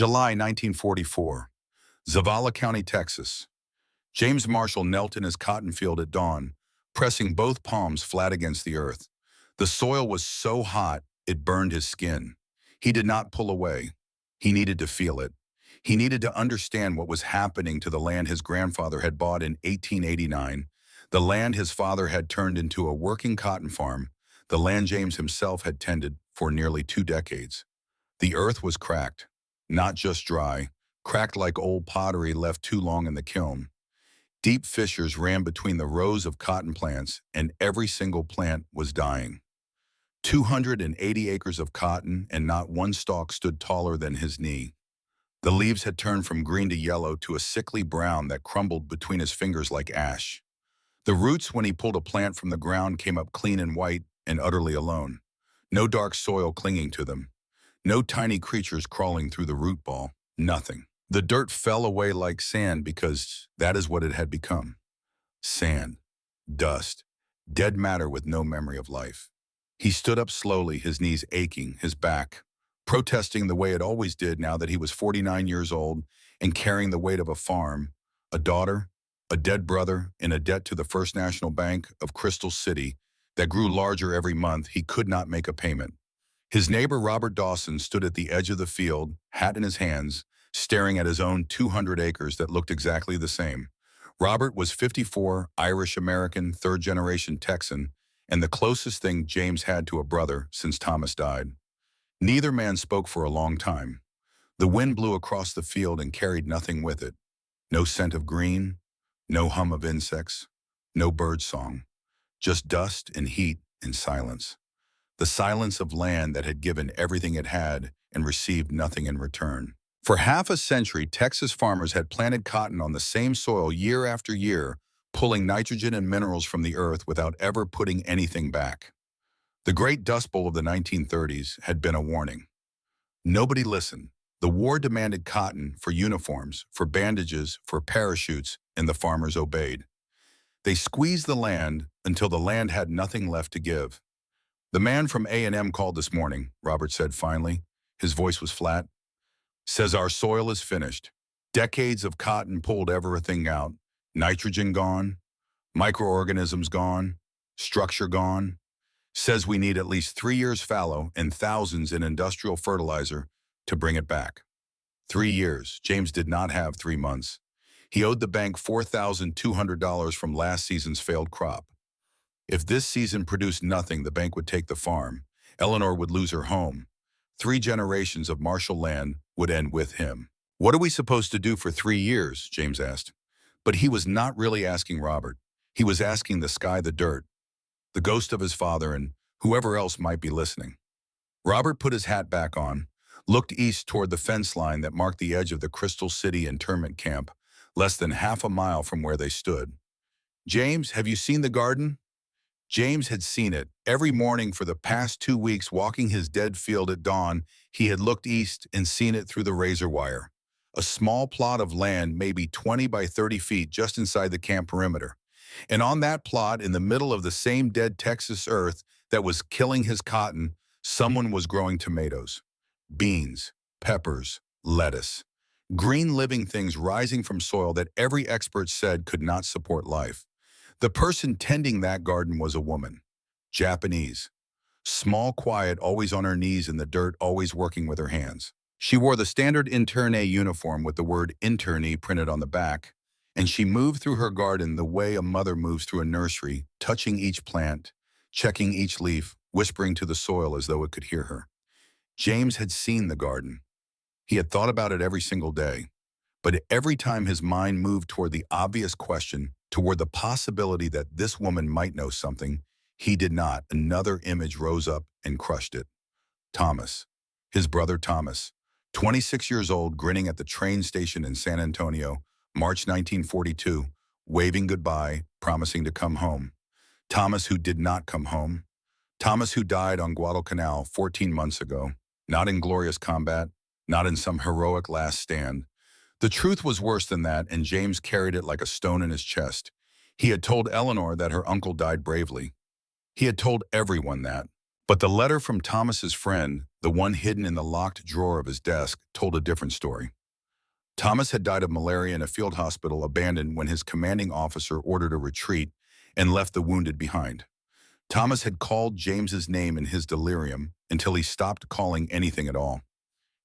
July 1944, Zavala County, Texas. James Marshall knelt in his cotton field at dawn, pressing both palms flat against the earth. The soil was so hot, it burned his skin. He did not pull away. He needed to feel it. He needed to understand what was happening to the land his grandfather had bought in 1889, the land his father had turned into a working cotton farm, the land James himself had tended for nearly 2 decades. The earth was cracked, not just dry, cracked like old pottery left too long in the kiln. Deep fissures ran between the rows of cotton plants, and every single plant was dying. 280 acres of cotton, and not one stalk stood taller than his knee. The leaves had turned from green to yellow to a sickly brown that crumbled between his fingers like ash. The roots, when he pulled a plant from the ground, came up clean and white and utterly alone. No dark soil clinging to them. No tiny creatures crawling through the root ball. Nothing. The dirt fell away like sand because that is what it had become. Sand. Dust. Dead matter with no memory of life. He stood up slowly, his knees aching, his back, protesting the way it always did now that he was 49 years old and carrying the weight of a farm, a daughter, a dead brother, and a debt to the First National Bank of Crystal City that grew larger every month. He could not make a payment. His neighbor Robert Dawson stood at the edge of the field, hat in his hands, staring at his own 200 acres that looked exactly the same. Robert was 54, Irish-American, third-generation Texan, and the closest thing James had to a brother since Thomas died. Neither man spoke for a long time. The wind blew across the field and carried nothing with it. No scent of green, no hum of insects, no bird song. Just dust and heat and silence. The silence of land that had given everything it had and received nothing in return. For half a century, Texas farmers had planted cotton on the same soil year after year, pulling nitrogen and minerals from the earth without ever putting anything back. The Great Dust Bowl of the 1930s had been a warning. Nobody listened. The war demanded cotton for uniforms, for bandages, for parachutes, and the farmers obeyed. They squeezed the land until the land had nothing left to give. "The man from A&M called this morning," Robert said finally. His voice was flat. "Says our soil is finished. Decades of cotton pulled everything out. Nitrogen gone, microorganisms gone, structure gone. Says we need at least 3 years fallow and thousands in industrial fertilizer to bring it back." 3 years. James did not have 3 months. He owed the bank $4,200 from last season's failed crop. If this season produced nothing, the bank would take the farm. Eleanor would lose her home. 3 generations of Marshall land would end with him. "What are we supposed to do for 3 years?" James asked. But he was not really asking Robert. He was asking the sky, the dirt, the ghost of his father, and whoever else might be listening. Robert put his hat back on, looked east toward the fence line that marked the edge of the Crystal City internment camp, less than half a mile from where they stood. "James, have you seen the garden?" James had seen it. Every morning for the past 2 weeks, walking his dead field at dawn, he had looked east and seen it through the razor wire. A small plot of land, maybe 20 by 30 feet just inside the camp perimeter. And on that plot, in the middle of the same dead Texas earth that was killing his cotton, someone was growing tomatoes, beans, peppers, lettuce. Green living things rising from soil that every expert said could not support life. The person tending that garden was a woman, Japanese. Small, quiet, always on her knees in the dirt, always working with her hands. She wore the standard interne uniform with the word internee printed on the back, and she moved through her garden the way a mother moves through a nursery, touching each plant, checking each leaf, whispering to the soil as though it could hear her. James had seen the garden. He had thought about it every single day, but every time his mind moved toward the obvious question, toward the possibility that this woman might know something, he did not. Another image rose up and crushed it. Thomas, his brother Thomas, 26 years old, grinning at the train station in San Antonio, March 1942, waving goodbye, promising to come home. Thomas who did not come home. Thomas who died on Guadalcanal 14 months ago, not in glorious combat, not in some heroic last stand. The truth was worse than that, and James carried it like a stone in his chest. He had told Eleanor that her uncle died bravely. He had told everyone that, But the letter from Thomas's friend, the one hidden in the locked drawer of his desk, told a different story. Thomas had died of malaria in a field hospital abandoned when his commanding officer ordered a retreat and left the wounded behind. Thomas had called James's name in his delirium until he stopped calling anything at all.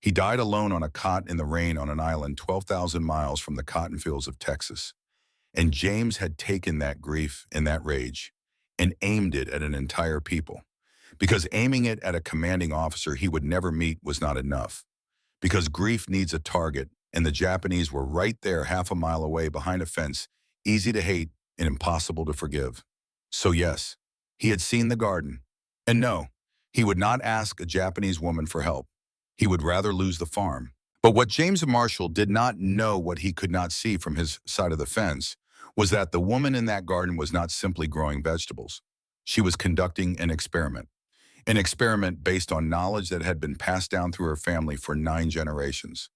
He died alone on a cot in the rain on an island 12,000 miles from the cotton fields of Texas. And James had taken that grief and that rage and aimed it at an entire people. Because aiming it at a commanding officer he would never meet was not enough. Because grief needs a target, and the Japanese were right there 1/2 mile away behind a fence, easy to hate and impossible to forgive. So yes, he had seen the garden. And no, he would not ask a Japanese woman for help. He would rather lose the farm. But what James Marshall did not know, what he could not see from his side of the fence, was that the woman in that garden was not simply growing vegetables. She was conducting an experiment based on knowledge that had been passed down through her family for 9 generations.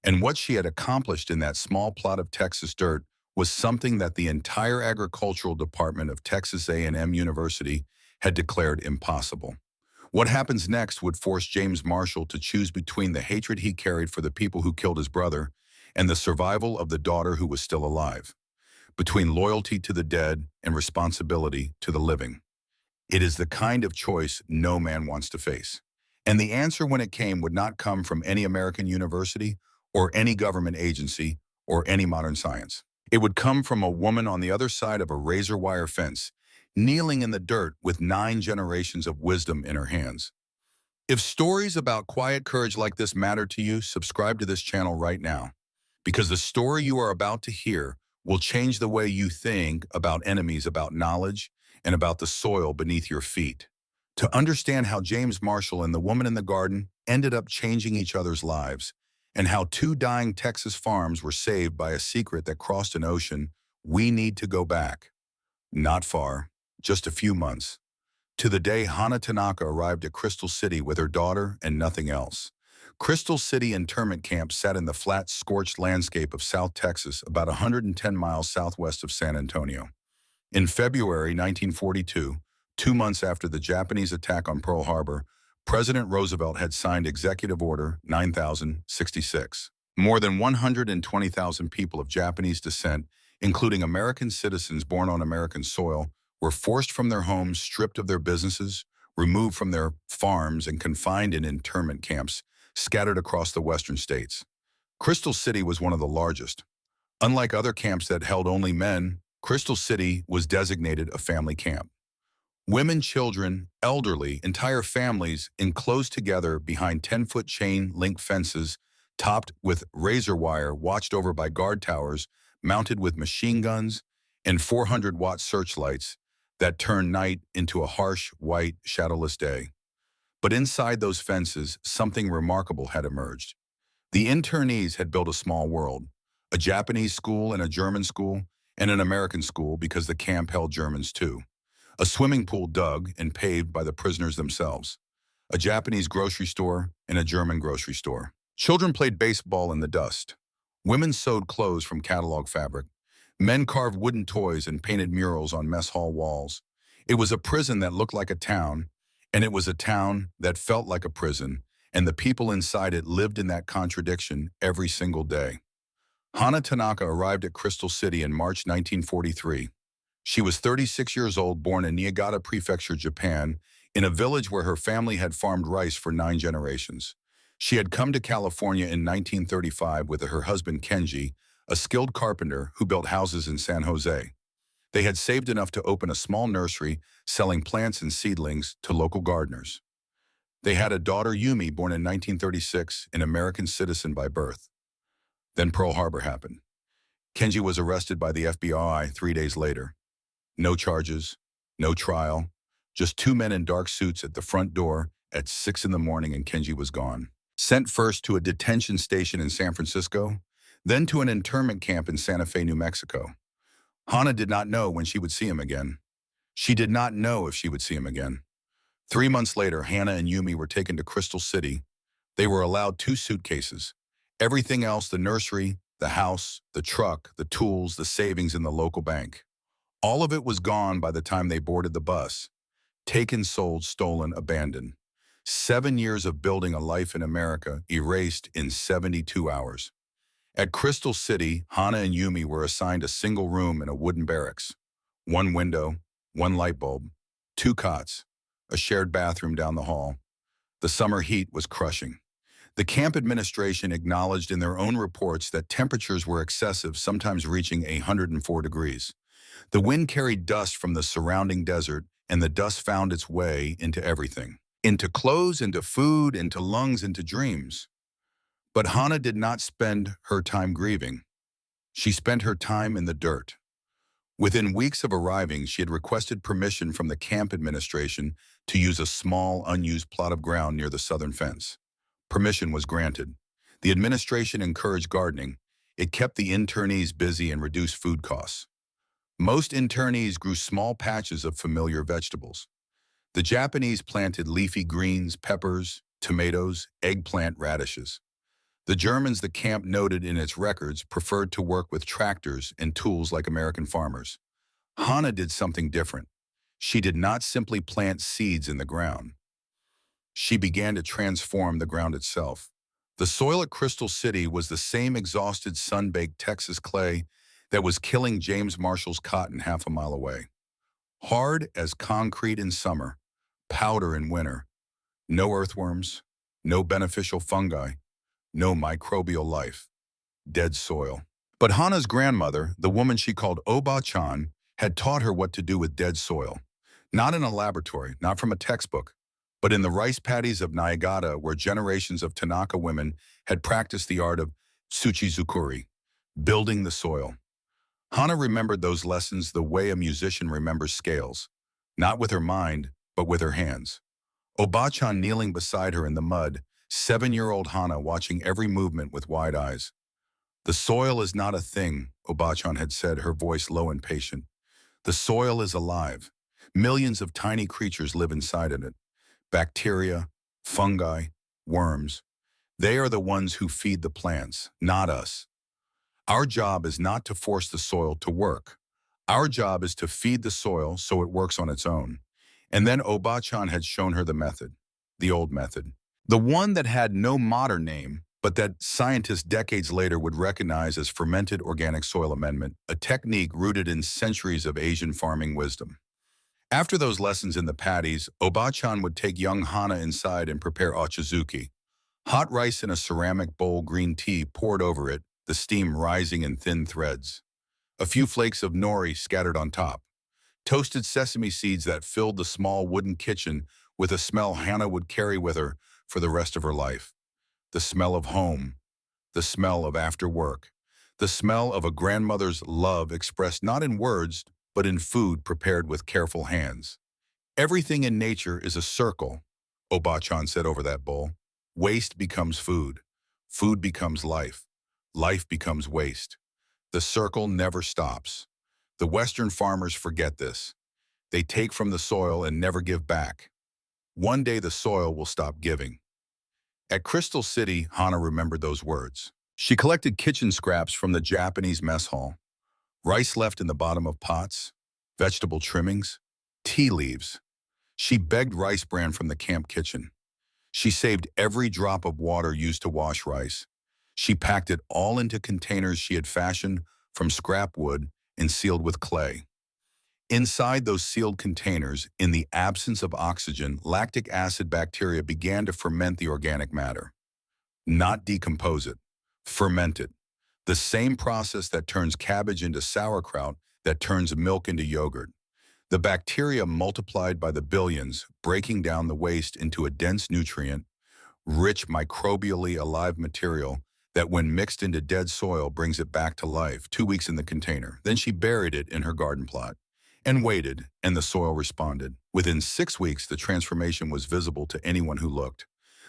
And what she had accomplished in that small plot of Texas dirt was something that the entire agricultural department of Texas A&M University had declared impossible. What happens next would force James Marshall to choose between the hatred he carried for the people who killed his brother and the survival of the daughter who was still alive, between loyalty to the dead and responsibility to the living. It is the kind of choice no man wants to face. And the answer, when it came, would not come from any American university or any government agency or any modern science. It would come from a woman on the other side of a razor wire fence, kneeling in the dirt with 9 generations of wisdom in her hands. If stories about quiet courage like this matter to you, subscribe to this channel right now, because the story you are about to hear will change the way you think about enemies, about knowledge, and about the soil beneath your feet. To understand how James Marshall and the woman in the garden ended up changing each other's lives, and how 2 dying Texas farms were saved by a secret that crossed an ocean, we need to go back. Not far, just a few months, to the day Hana Tanaka arrived at Crystal City with her daughter and nothing else. Crystal City internment camp sat in the flat, scorched landscape of South Texas, about 110 miles southwest of San Antonio. In February 1942, 2 months after the Japanese attack on Pearl Harbor, President Roosevelt had signed Executive Order 9066. More than 120,000 people of Japanese descent, including American citizens born on American soil, were forced from their homes, stripped of their businesses, removed from their farms, and confined in internment camps scattered across the western states. Crystal City was one of the largest. Unlike other camps that held only men, Crystal City was designated a family camp. Women, children, elderly, entire families enclosed together behind 10-foot chain-link fences topped with razor wire, watched over by guard towers mounted with machine guns and 400-watt searchlights that turned night into a harsh, white, shadowless day. But inside those fences, something remarkable had emerged. The internees had built a small world, a Japanese school and a German school and an American school, because the camp held Germans too. A swimming pool dug and paved by the prisoners themselves. A Japanese grocery store and a German grocery store. Children played baseball in the dust. Women sewed clothes from catalog fabric. Men carved wooden toys and painted murals on mess hall walls. It was a prison that looked like a town, and it was a town that felt like a prison, and the people inside it lived in that contradiction every single day. Hana Tanaka arrived at Crystal City in March 1943. She was 36 years old, born in Niigata Prefecture, Japan, in a village where her family had farmed rice for 9 generations. She had come to California in 1935 with her husband Kenji, a skilled carpenter who built houses in San Jose. They had saved enough to open a small nursery selling plants and seedlings to local gardeners. They had a daughter, Yumi, born in 1936, an American citizen by birth. Then Pearl Harbor happened. Kenji was arrested by the FBI 3 days later. No charges, no trial, just 2 men in dark suits at the front door at 6 in the morning, and Kenji was gone. Sent first to a detention station in San Francisco, then to an internment camp in Santa Fe, New Mexico. Hana did not know when she would see him again. She did not know if she would see him again. 3 months later, Hana and Yumi were taken to Crystal City. They were allowed 2 suitcases. Everything else, the nursery, the house, the truck, the tools, the savings in the local bank. All of it was gone by the time they boarded the bus. Taken, sold, stolen, abandoned. 7 years of building a life in America erased in 72 hours. At Crystal City, Hana and Yumi were assigned a single room in a wooden barracks. One window, one light bulb, two cots, a shared bathroom down the hall. The summer heat was crushing. The camp administration acknowledged in their own reports that temperatures were excessive, sometimes reaching 104 degrees. The wind carried dust from the surrounding desert, and the dust found its way into everything. Into clothes, into food, into lungs, into dreams. But Hana did not spend her time grieving. She spent her time in the dirt. Within weeks of arriving, she had requested permission from the camp administration to use a small, unused plot of ground near the southern fence. Permission was granted. The administration encouraged gardening. It kept the internees busy and reduced food costs. Most internees grew small patches of familiar vegetables. The Japanese planted leafy greens, peppers, tomatoes, eggplant, radishes. The Germans, the camp noted in its records, preferred to work with tractors and tools like American farmers. Hana did something different. She did not simply plant seeds in the ground. She began to transform the ground itself. The soil at Crystal City was the same exhausted, sun-baked Texas clay that was killing James Marshall's cotton half a mile away. Hard as concrete in summer, powder in winter. No earthworms, no beneficial fungi, no microbial life. Dead soil. But Hana's grandmother, the woman she called Oba-chan, had taught her what to do with dead soil. Not in a laboratory, not from a textbook, but in the rice paddies of Niigata, where generations of Tanaka women had practiced the art of tsuchizukuri, building the soil. Hana remembered those lessons the way a musician remembers scales, not with her mind, but with her hands. Oba-chan kneeling beside her in the mud, 7-year-old Hana watching every movement with wide eyes. "The soil is not a thing," Oba-chan had said, her voice low and patient. "The soil is alive. Millions of tiny creatures live inside of it. Bacteria, fungi, worms. They are the ones who feed the plants, not us. Our job is not to force the soil to work. Our job is to feed the soil so it works on its own." And then Oba-chan had shown her the method, the old method. The one that had no modern name, but that scientists decades later would recognize as fermented organic soil amendment, a technique rooted in centuries of Asian farming wisdom. After those lessons in the paddies, Oba-chan would take young Hana inside and prepare ochazuki. Hot rice in a ceramic bowl, green tea poured over it, the steam rising in thin threads. A few flakes of nori scattered on top. Toasted sesame seeds that filled the small wooden kitchen with a smell Hana would carry with her for the rest of her life. The smell of home, the smell of after work, the smell of a grandmother's love expressed not in words, but in food prepared with careful hands. "Everything in nature is a circle," Oba-chan said over that bowl. "Waste becomes food. Food becomes life. Life becomes waste. The circle never stops." The Western farmers forget this. They take from the soil and never give back. One day the soil will stop giving. At Crystal City, Hana remembered those words. She collected kitchen scraps from the Japanese mess hall. Rice left in the bottom of pots, vegetable trimmings, tea leaves. She begged rice bran from the camp kitchen. She saved every drop of water used to wash rice. She packed it all into containers she had fashioned from scrap wood and sealed with clay. Inside those sealed containers, in the absence of oxygen, lactic acid bacteria began to ferment the organic matter. Not decompose it, ferment it. The same process that turns cabbage into sauerkraut, that turns milk into yogurt. The bacteria multiplied by the billions, breaking down the waste into a dense nutrient, rich microbially alive material that when mixed into dead soil brings it back to life. 2 weeks in the container. Then she buried it in her garden plot and waited, and the soil responded. Within 6 weeks, the transformation was visible to anyone who looked.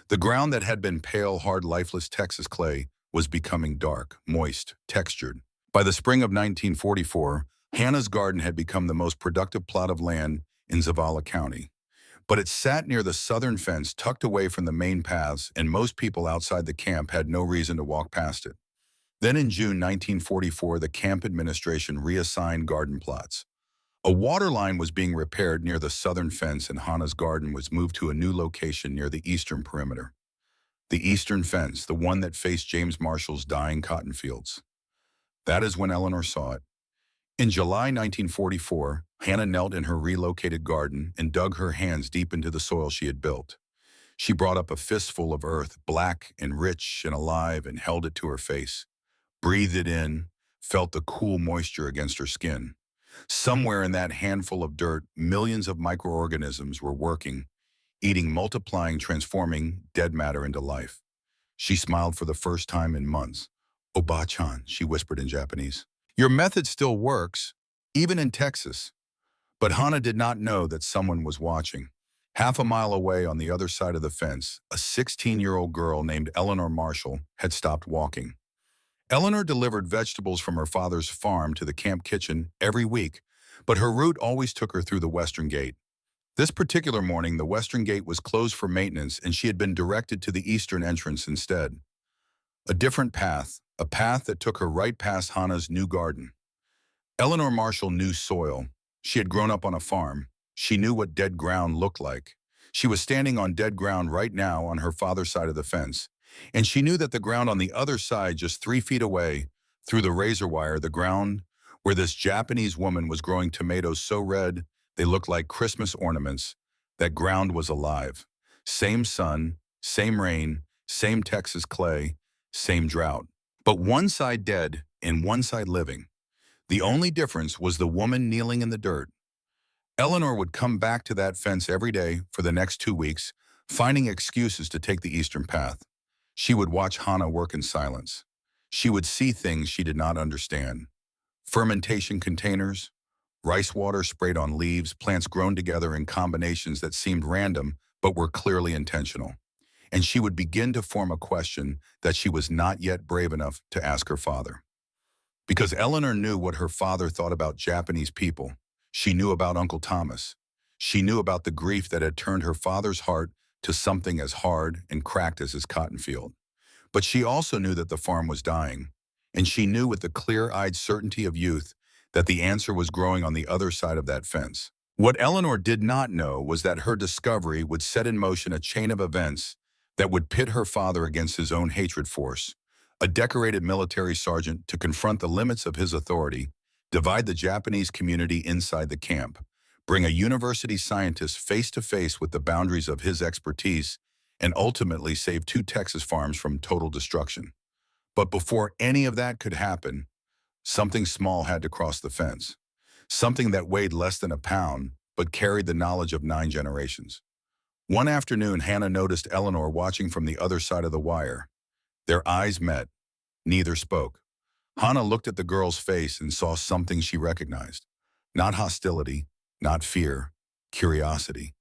The ground that had been pale, hard, lifeless Texas clay was becoming dark, moist, textured. By the spring of 1944, Hana's garden had become the most productive plot of land in Zavala County. But it sat near the southern fence, tucked away from the main paths, and most people outside the camp had no reason to walk past it. Then in June 1944, the camp administration reassigned garden plots. A water line was being repaired near the southern fence and Hannah's garden was moved to a new location near the eastern perimeter. The eastern fence, the one that faced James Marshall's dying cotton fields. That is when Eleanor saw it. In July 1944, Hannah knelt in her relocated garden and dug her hands deep into the soil she had built. She brought up a fistful of earth, black and rich and alive, and held it to her face. Breathed it in, felt the cool moisture against her skin. Somewhere in that handful of dirt, millions of microorganisms were working, eating, multiplying, transforming dead matter into life. She smiled for the first time in months. "Oba-chan," she whispered in Japanese. "Your method still works, even in Texas." But Hana did not know that someone was watching. Half a mile away on the other side of the fence, a 16-year-old girl named Eleanor Marshall had stopped walking. Eleanor delivered vegetables from her father's farm to the camp kitchen every week, but her route always took her through the western gate. This particular morning, the western gate was closed for maintenance and she had been directed to the eastern entrance instead. A different path, a path that took her right past Hannah's new garden. Eleanor Marshall knew soil. She had grown up on a farm. She knew what dead ground looked like. She was standing on dead ground right now on her father's side of the fence. And she knew that the ground on the other side, just 3 feet away, through the razor wire, the ground where this Japanese woman was growing tomatoes so red they looked like Christmas ornaments, that ground was alive. Same sun, same rain, same Texas clay, same drought. But one side dead and one side living. The only difference was the woman kneeling in the dirt. Eleanor would come back to that fence every day for the next 2 weeks, finding excuses to take the eastern path. She would watch Hana work in silence. She would see things she did not understand. Fermentation containers, rice water sprayed on leaves, plants grown together in combinations that seemed random but were clearly intentional. And she would begin to form a question that she was not yet brave enough to ask her father. Because Eleanor knew what her father thought about Japanese people. She knew about Uncle Thomas. She knew about the grief that had turned her father's heart to something as hard and cracked as his cotton field. But she also knew that the farm was dying. And she knew with the clear-eyed certainty of youth that the answer was growing on the other side of that fence. What Eleanor did not know was that her discovery would set in motion a chain of events that would pit her father against his own hatred force, a decorated military sergeant to confront the limits of his authority, divide the Japanese community inside the camp, bring a university scientist face to face with the boundaries of his expertise, and ultimately save 2 Texas farms from total destruction. But before any of that could happen, something small had to cross the fence. Something that weighed less than a pound, but carried the knowledge of 9 generations. One afternoon, Hannah noticed Eleanor watching from the other side of the wire. Their eyes met. Neither spoke. Hannah looked at the girl's face and saw something she recognized. Not hostility, not fear, curiosity.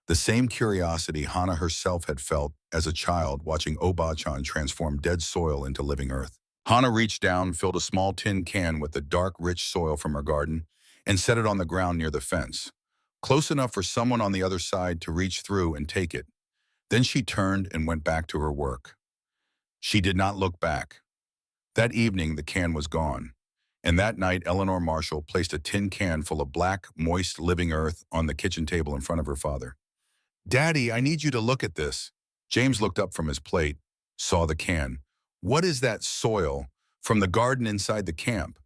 The same curiosity Hannah herself had felt as a child watching Oba-chan transform dead soil into living earth. Hannah reached down, filled a small tin can with the dark, rich soil from her garden, and set it on the ground near the fence, close enough for someone on the other side to reach through and take it. Then she turned and went back to her work. She did not look back. That evening, the can was gone. And that night, Eleanor Marshall placed a tin can full of black, moist, living earth on the kitchen table in front of her father. "Daddy, I need you to look at this." James looked up from his plate, saw the can. "What is that soil from the garden inside the camp?"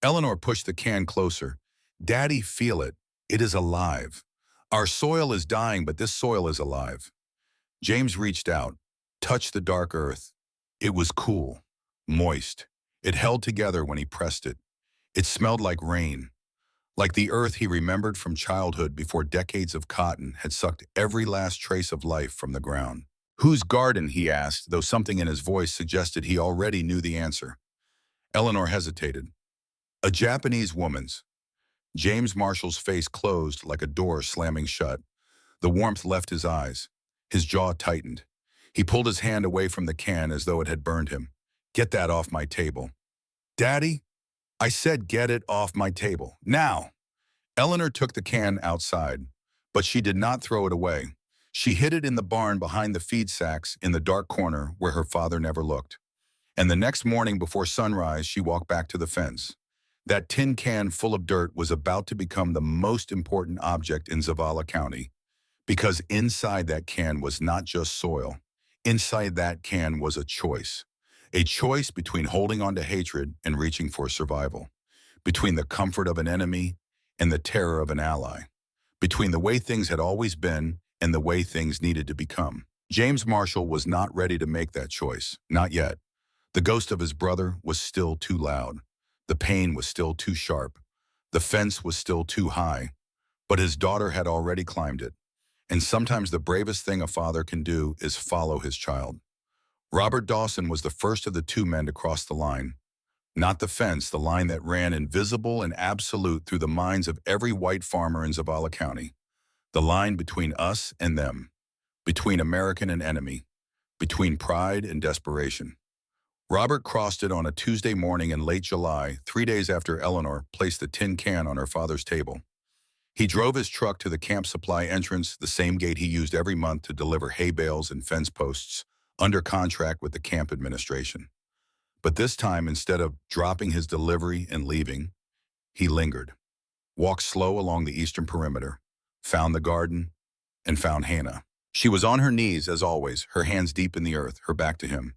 Eleanor pushed the can closer. "Daddy, feel it. It is alive. Our soil is dying, but this soil is alive." James reached out, touched the dark earth. It was cool, moist. It held together when he pressed it. It smelled like rain, like the earth he remembered from childhood before decades of cotton had sucked every last trace of life from the ground. "Whose garden?" he asked, though something in his voice suggested he already knew the answer. Eleanor hesitated. "A Japanese woman's." James Marshall's face closed like a door slamming shut. The warmth left his eyes. His jaw tightened. He pulled his hand away from the can as though it had burned him. "Get that off my table." "Daddy?" "I said get it off my table. Now!" Eleanor took the can outside, but she did not throw it away. She hid it in the barn behind the feed sacks in the dark corner where her father never looked. And the next morning before sunrise, she walked back to the fence. That tin can full of dirt was about to become the most important object in Zavala County, because inside that can was not just soil. Inside that can was a choice between holding on to hatred and reaching for survival, between the comfort of an enemy and the terror of an ally, between the way things had always been and the way things needed to become. James Marshall was not ready to make that choice, not yet. The ghost of his brother was still too loud. The pain was still too sharp. The fence was still too high. But his daughter had already climbed it. And sometimes the bravest thing a father can do is follow his child. Robert Dawson was the first of the two men to cross the line. Not the fence, the line that ran invisible and absolute through the minds of every white farmer in Zavala County. The line between us and them, between American and enemy, between pride and desperation. Robert crossed it on a Tuesday morning in late July, 3 days after Eleanor placed the tin can on her father's table. He drove his truck to the camp supply entrance, the same gate he used every month to deliver hay bales and fence posts, under contract with the camp administration. But this time, instead of dropping his delivery and leaving, he lingered, walked slow along the eastern perimeter, found the garden, and found Hannah. She was on her knees, as always, her hands deep in the earth, her back to him.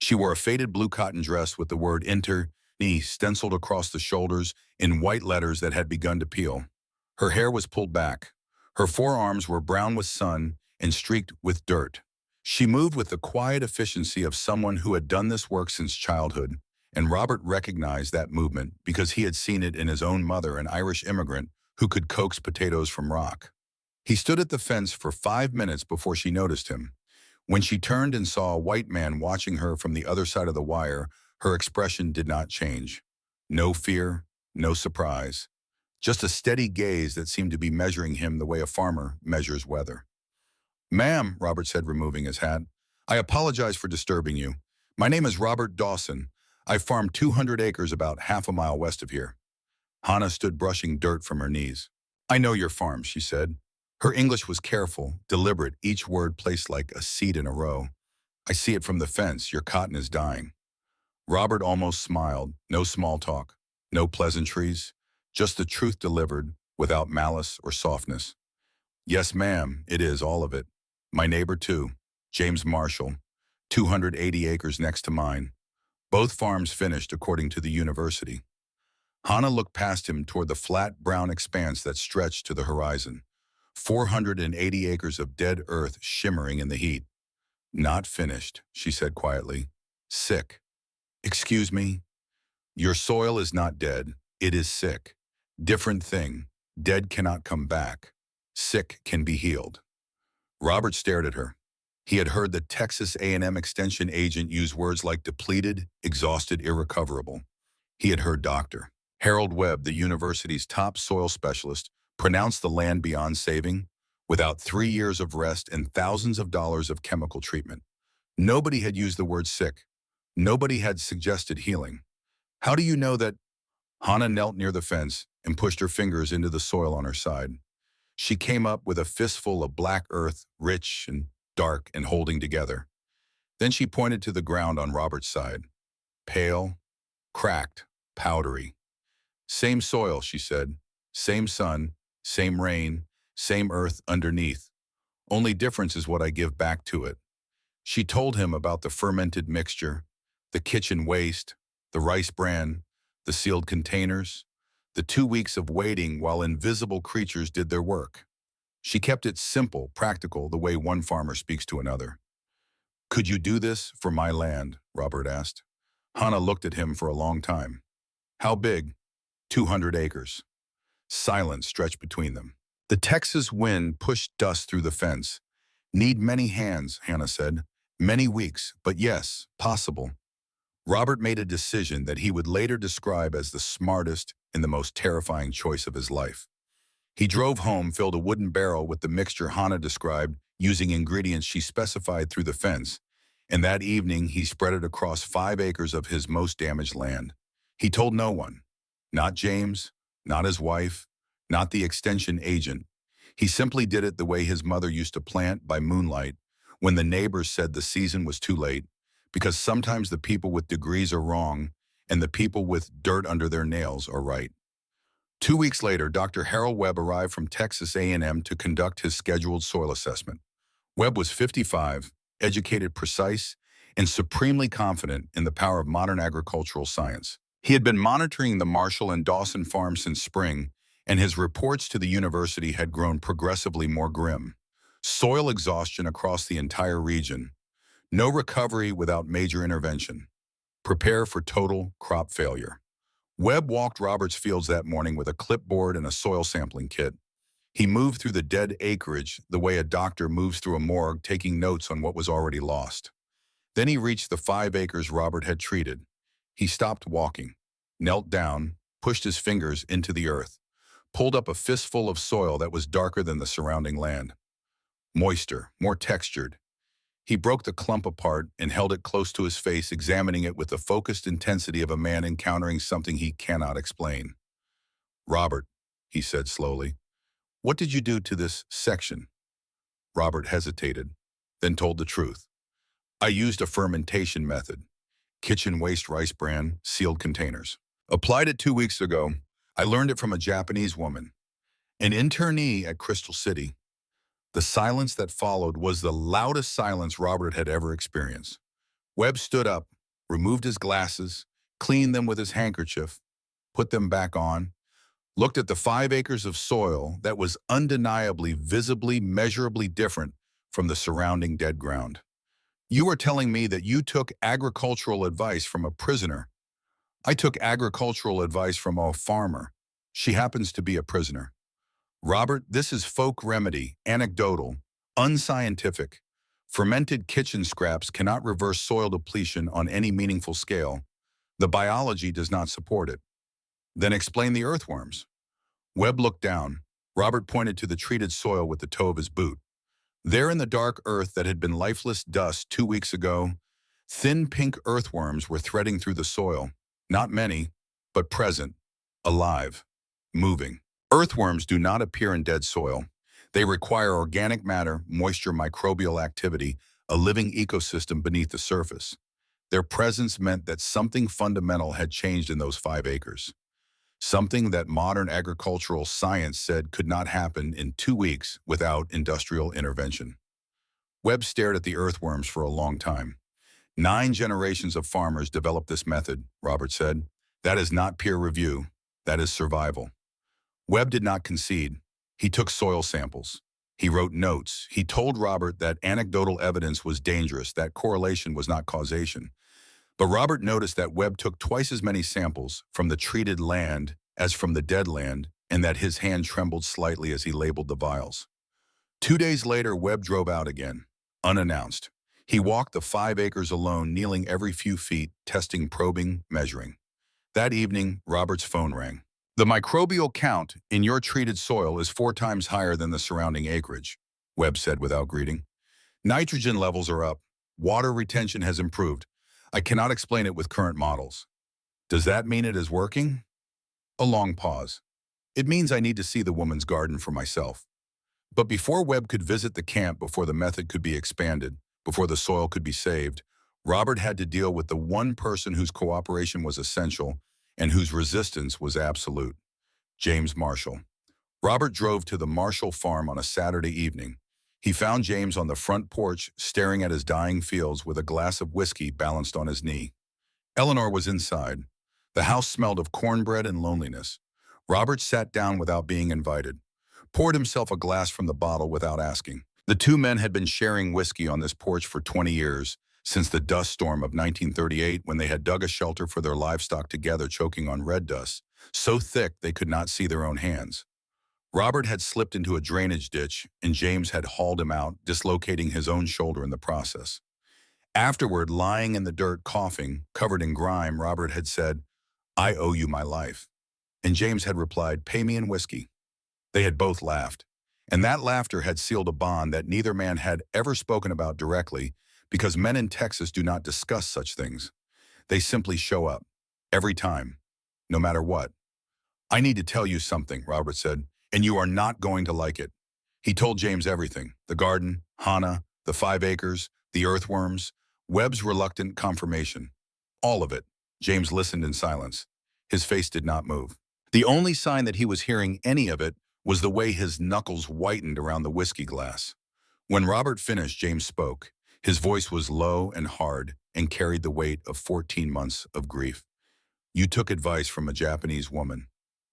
She wore a faded blue cotton dress with the word "Enter" stenciled across the shoulders in white letters that had begun to peel. Her hair was pulled back. Her forearms were brown with sun and streaked with dirt. She moved with the quiet efficiency of someone who had done this work since childhood, and Robert recognized that movement because he had seen it in his own mother, an Irish immigrant who could coax potatoes from rock. He stood at the fence for 5 minutes before she noticed him. When she turned and saw a white man watching her from the other side of the wire, her expression did not change. No fear, no surprise. Just a steady gaze that seemed to be measuring him the way a farmer measures weather. "Ma'am," Robert said, removing his hat, "I apologize for disturbing you. My name is Robert Dawson. I farm 200 acres about half a mile west of here." Hannah stood brushing dirt from her knees. "I know your farm," she said. Her English was careful, deliberate, each word placed like a seed in a row. "I see it from the fence. Your cotton is dying." Robert almost smiled. No small talk, no pleasantries, just the truth delivered, without malice or softness. "Yes, ma'am, it is, all of it. My neighbor, too, James Marshall, 280 acres next to mine. Both farms finished according to the university." Hannah looked past him toward the flat brown expanse that stretched to the horizon. 480 acres of dead earth shimmering in the heat. "Not finished," she said quietly. "Sick." "Excuse me?" "Your soil is not dead. It is sick. Different thing. Dead cannot come back. Sick can be healed." Robert stared at her. He had heard the Texas A&M extension agent use words like depleted, exhausted, irrecoverable. He had heard Dr. Harold Webb, the university's top soil specialist, pronounce the land beyond saving, without 3 years of rest and thousands of dollars of chemical treatment. Nobody had used the word sick. Nobody had suggested healing. "How do you know that?" Hannah knelt near the fence and pushed her fingers into the soil on her side. She came up with a fistful of black earth, rich and dark and holding together. Then she pointed to the ground on Robert's side. Pale, cracked, powdery. "Same soil," she said. "Same sun, same rain, same earth underneath. Only difference is what I give back to it." She told him about the fermented mixture, the kitchen waste, the rice bran, the sealed containers, the 2 weeks of waiting while invisible creatures did their work. She kept it simple, practical, the way one farmer speaks to another. "Could you do this for my land?" Robert asked. Hannah looked at him for a long time. "How big?" 200 acres. Silence stretched between them. The Texas wind pushed dust through the fence. "Need many hands," Hannah said. "Many weeks, but yes, possible." Robert made a decision that he would later describe as the smartest and the most terrifying choice of his life. He drove home, filled a wooden barrel with the mixture Hannah described, using ingredients she specified through the fence, and that evening he spread it across 5 acres of his most damaged land. He told no one. Not James, not his wife, not the extension agent. He simply did it the way his mother used to plant, by moonlight, when the neighbors said the season was too late, because sometimes the people with degrees are wrong, and the people with dirt under their nails are right. 2 weeks later, Dr. Harold Webb arrived from Texas A&M to conduct his scheduled soil assessment. Webb was 55, educated, precise, and supremely confident in the power of modern agricultural science. He had been monitoring the Marshall and Dawson farms since spring, and his reports to the university had grown progressively more grim. Soil exhaustion across the entire region. No recovery without major intervention. Prepare for total crop failure. Webb walked Roberts' fields that morning with a clipboard and a soil sampling kit. He moved through the dead acreage the way a doctor moves through a morgue, taking notes on what was already lost. Then he reached the 5 acres Robert had treated. He stopped walking, knelt down, pushed his fingers into the earth, pulled up a fistful of soil that was darker than the surrounding land. Moister, more textured. He broke the clump apart and held it close to his face, examining it with the focused intensity of a man encountering something he cannot explain. "Robert," he said slowly, "what did you do to this section?" Robert hesitated, then told the truth. "I used a fermentation method. Kitchen waste rice bran, sealed containers. Applied it 2 weeks ago. I learned it from a Japanese woman, an internee at Crystal City." The silence that followed was the loudest silence Robert had ever experienced. Webb stood up, removed his glasses, cleaned them with his handkerchief, put them back on, looked at the 5 acres of soil that was undeniably, visibly, measurably different from the surrounding dead ground. "You are telling me that you took agricultural advice from a prisoner." "I took agricultural advice from a farmer. She happens to be a prisoner." "Robert, this is folk remedy, anecdotal, unscientific. Fermented kitchen scraps cannot reverse soil depletion on any meaningful scale. The biology does not support it." "Then explain the earthworms." Webb looked down. Robert pointed to the treated soil with the toe of his boot. There in the dark earth that had been lifeless dust 2 weeks ago, thin pink earthworms were threading through the soil. Not many, but present, alive, moving. Earthworms do not appear in dead soil. They require organic matter, moisture, microbial activity, a living ecosystem beneath the surface. Their presence meant that something fundamental had changed in those 5 acres. Something that modern agricultural science said could not happen in 2 weeks without industrial intervention. Webb stared at the earthworms for a long time. 9 generations of farmers developed this method, Robert said. That is not peer review. That is survival. Webb did not concede. He took soil samples. He wrote notes. He told Robert that anecdotal evidence was dangerous, that correlation was not causation. But Robert noticed that Webb took twice as many samples from the treated land as from the dead land, and that his hand trembled slightly as he labeled the vials. 2 days later, Webb drove out again, unannounced. He walked the 5 acres alone, kneeling every few feet, testing, probing, measuring. That evening, Robert's phone rang. "The microbial count in your treated soil is 4 times higher than the surrounding acreage," Webb said without greeting. "Nitrogen levels are up. Water retention has improved. I cannot explain it with current models." "Does that mean it is working?" A long pause. "It means I need to see the woman's garden for myself." But before Webb could visit the camp, before the method could be expanded, before the soil could be saved, Robert had to deal with the one person whose cooperation was essential and whose resistance was absolute: James Marshall. Robert drove to the Marshall farm on a Saturday evening. He found James on the front porch, staring at his dying fields with a glass of whiskey balanced on his knee. Eleanor was inside. The house smelled of cornbread and loneliness. Robert sat down without being invited, poured himself a glass from the bottle without asking. The 2 men had been sharing whiskey on this porch for 20 years, since the dust storm of 1938, when they had dug a shelter for their livestock together, choking on red dust, so thick they could not see their own hands. Robert had slipped into a drainage ditch, and James had hauled him out, dislocating his own shoulder in the process. Afterward, lying in the dirt, coughing, covered in grime, Robert had said, "I owe you my life." And James had replied, "Pay me in whiskey." They had both laughed, and that laughter had sealed a bond that neither man had ever spoken about directly, because men in Texas do not discuss such things. They simply show up, every time, no matter what. "I need to tell you something," Robert said, "and you are not going to like it." He told James everything: the garden, Hannah, the 5 acres, the earthworms, Webb's reluctant confirmation. All of it. James listened in silence. His face did not move. The only sign that he was hearing any of it was the way his knuckles whitened around the whiskey glass. When Robert finished, James spoke. His voice was low and hard and carried the weight of 14 months of grief. You took advice from a Japanese woman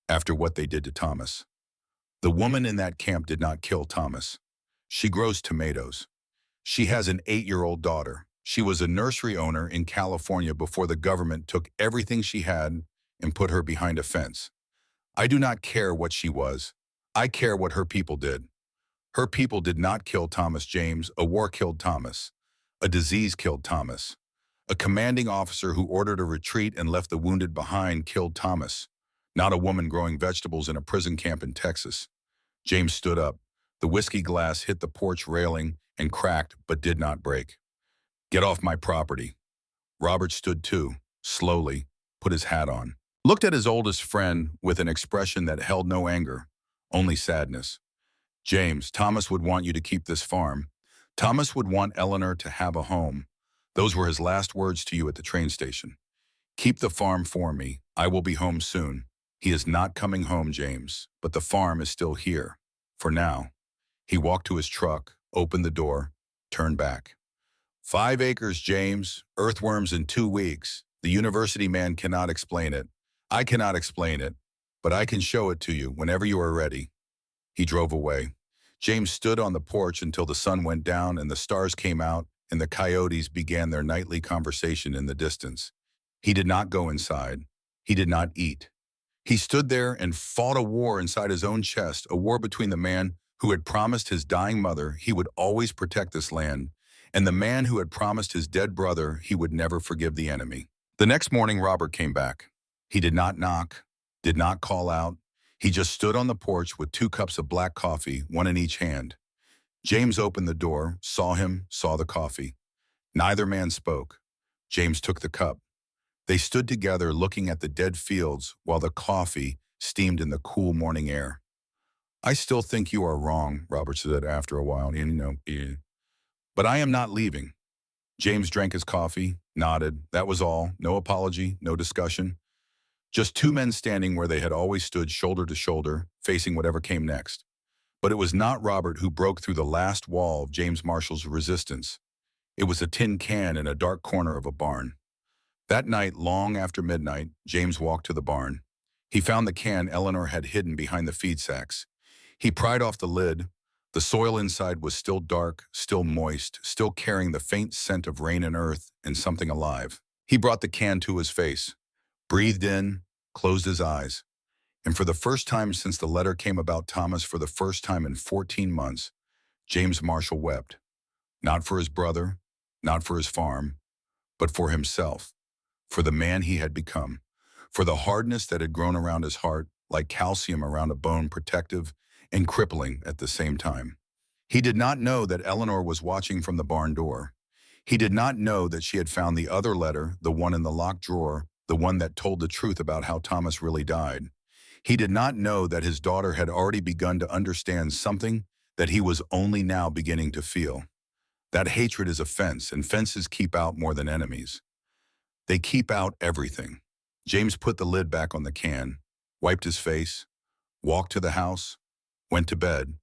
after what they did to Thomas. The woman in that camp did not kill Thomas. She grows tomatoes. She has an 8-year-old daughter. She was a nursery owner in California before the government took everything she had and put her behind a fence. I do not care what she was. I care what her people did. Her people did not kill Thomas James. A war killed Thomas. A disease killed Thomas. A commanding officer who ordered a retreat and left the wounded behind killed Thomas. Not a woman growing vegetables in a prison camp in Texas. James stood up. The whiskey glass hit the porch railing and cracked but did not break. Get off my property. Robert stood too, slowly, put his hat on. Looked at his oldest friend with an expression that held no anger, only sadness. James, Thomas would want you to keep this farm. Thomas would want Eleanor to have a home. Those were his last words to you at the train station. Keep the farm for me. I will be home soon. He is not coming home, James, but the farm is still here. For now. He walked to his truck, opened the door, turned back. 5 acres, James. Earthworms in 2 weeks. The university man cannot explain it. I cannot explain it, but I can show it to you whenever you are ready. He drove away. James stood on the porch until the sun went down and the stars came out and the coyotes began their nightly conversation in the distance. He did not go inside. He did not eat. He stood there and fought a war inside his own chest, a war between the man who had promised his dying mother he would always protect this land, and the man who had promised his dead brother he would never forgive the enemy. The next morning, Robert came back. He did not knock, did not call out. He just stood on the porch with 2 cups of black coffee, one in each hand. James opened the door, saw him, saw the coffee. Neither man spoke. James took the cup. They stood together looking at the dead fields while the coffee steamed in the cool morning air. I still think you are wrong, Robert said after a while. But I am not leaving. James drank his coffee, nodded. That was all. No apology, no discussion. Just 2 men standing where they had always stood shoulder to shoulder, facing whatever came next. But it was not Robert who broke through the last wall of James Marshall's resistance. It was a tin can in a dark corner of a barn. That night, long after midnight, James walked to the barn. He found the can Eleanor had hidden behind the feed sacks. He pried off the lid. The soil inside was still dark, still moist, still carrying the faint scent of rain and earth and something alive. He brought the can to his face, breathed in, closed his eyes. And for the first time since the letter came about Thomas, for the first time in 14 months, James Marshall wept. Not for his brother, not for his farm, but for himself, for the man he had become, for the hardness that had grown around his heart, like calcium around a bone, protective and crippling at the same time. He did not know that Eleanor was watching from the barn door. He did not know that she had found the other letter, the one in the locked drawer, the one that told the truth about how Thomas really died. He did not know that his daughter had already begun to understand something that he was only now beginning to feel. That hatred is a fence, and fences keep out more than enemies. They keep out everything. James put the lid back on the can, wiped his face, walked to the house, went to bed,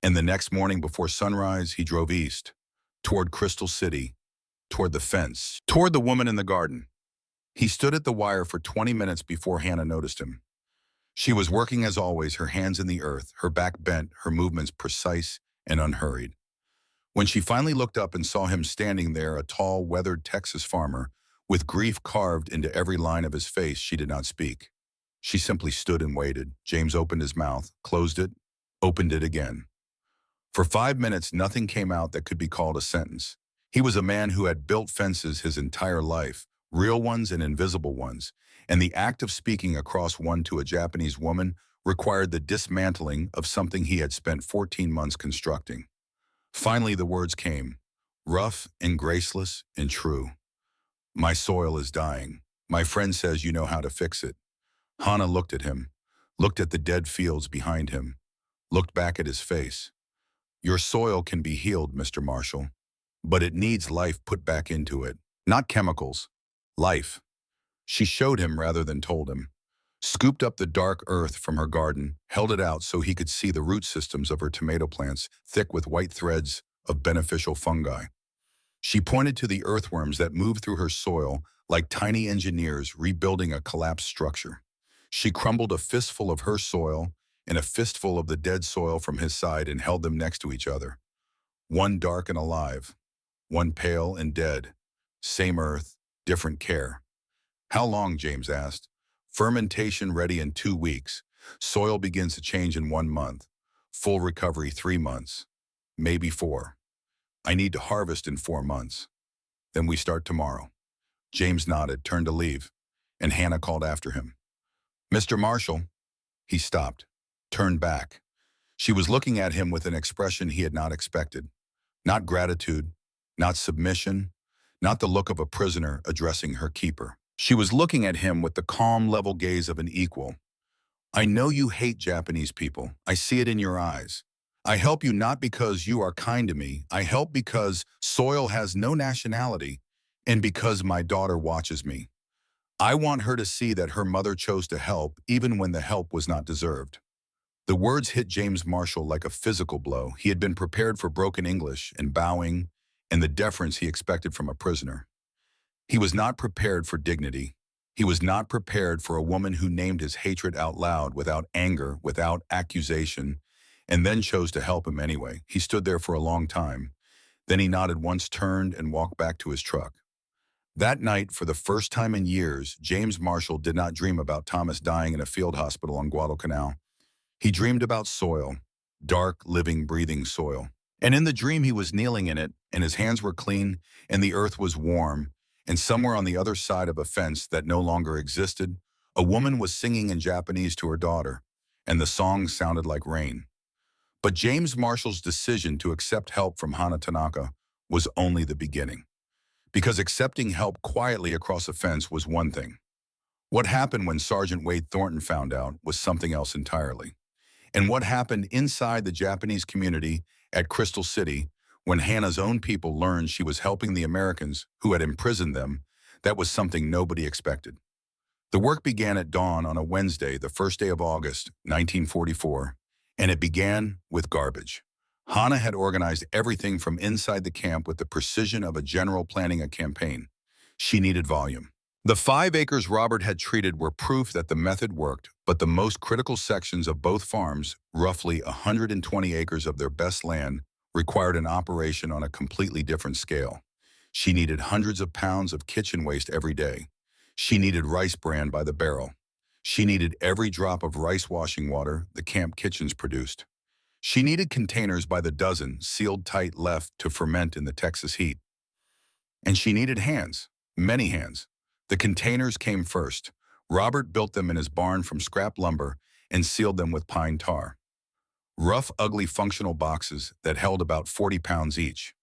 and the next morning before sunrise, he drove east, toward Crystal City, toward the fence, toward the woman in the garden. He stood at the wire for 20 minutes before Hannah noticed him. She was working as always, her hands in the earth, her back bent, her movements precise and unhurried. When she finally looked up and saw him standing there, a tall, weathered Texas farmer, with grief carved into every line of his face, she did not speak. She simply stood and waited. James opened his mouth, closed it, opened it again. For 5 minutes, nothing came out that could be called a sentence. He was a man who had built fences his entire life, real ones and invisible ones, and the act of speaking across one to a Japanese woman required the dismantling of something he had spent 14 months constructing. Finally, the words came, rough and graceless and true. My soil is dying. My friend says you know how to fix it. Hannah looked at him, looked at the dead fields behind him, looked back at his face. Your soil can be healed, Mr. Marshall, but it needs life put back into it. Not chemicals, life. She showed him rather than told him. Scooped up the dark earth from her garden, held it out so he could see the root systems of her tomato plants, thick with white threads of beneficial fungi. She pointed to the earthworms that moved through her soil like tiny engineers rebuilding a collapsed structure. She crumbled a fistful of her soil and a fistful of the dead soil from his side and held them next to each other. One dark and alive, one pale and dead. Same earth, different care. How long, James asked. Fermentation ready in 2 weeks. Soil begins to change in 1 month. Full recovery 3 months. Maybe 4. I need to harvest in 4 months. Then we start tomorrow. James nodded, turned to leave, and Hannah called after him. Mr. Marshall. He stopped, turned back. She was looking at him with an expression he had not expected. Not gratitude, not submission, not the look of a prisoner addressing her keeper. She was looking at him with the calm, level gaze of an equal. I know you hate Japanese people. I see it in your eyes. I help you not because you are kind to me. I help because soil has no nationality and because my daughter watches me. I want her to see that her mother chose to help even when the help was not deserved. The words hit James Marshall like a physical blow. He had been prepared for broken English and bowing and the deference he expected from a prisoner. He was not prepared for dignity. He was not prepared for a woman who named his hatred out loud, without anger, without accusation, and then chose to help him anyway. He stood there for a long time. Then he nodded once, turned, and walked back to his truck. That night, for the first time in years, James Marshall did not dream about Thomas dying in a field hospital on Guadalcanal. He dreamed about soil, dark, living, breathing soil. And in the dream, he was kneeling in it, and his hands were clean, and the earth was warm, and somewhere on the other side of a fence that no longer existed, a woman was singing in Japanese to her daughter, and the song sounded like rain. But James Marshall's decision to accept help from Hana Tanaka was only the beginning. Because accepting help quietly across a fence was one thing. What happened when Sergeant Wade Thornton found out was something else entirely. And what happened inside the Japanese community at Crystal City when Hannah's own people learned she was helping the Americans who had imprisoned them, that was something nobody expected. The work began at dawn on a Wednesday, the first day of August, 1944, and it began with garbage. Hannah had organized everything from inside the camp with the precision of a general planning a campaign. She needed volume. The 5 acres Robert had treated were proof that the method worked, but the most critical sections of both farms, roughly 120 acres of their best land, required an operation on a completely different scale. She needed hundreds of pounds of kitchen waste every day. She needed rice bran by the barrel. She needed every drop of rice washing water the camp kitchens produced. She needed containers by the dozen, sealed tight, left to ferment in the Texas heat. And she needed hands, many hands. The containers came first. Robert built them in his barn from scrap lumber and sealed them with pine tar. Rough, ugly, functional boxes that held about 40 pounds each.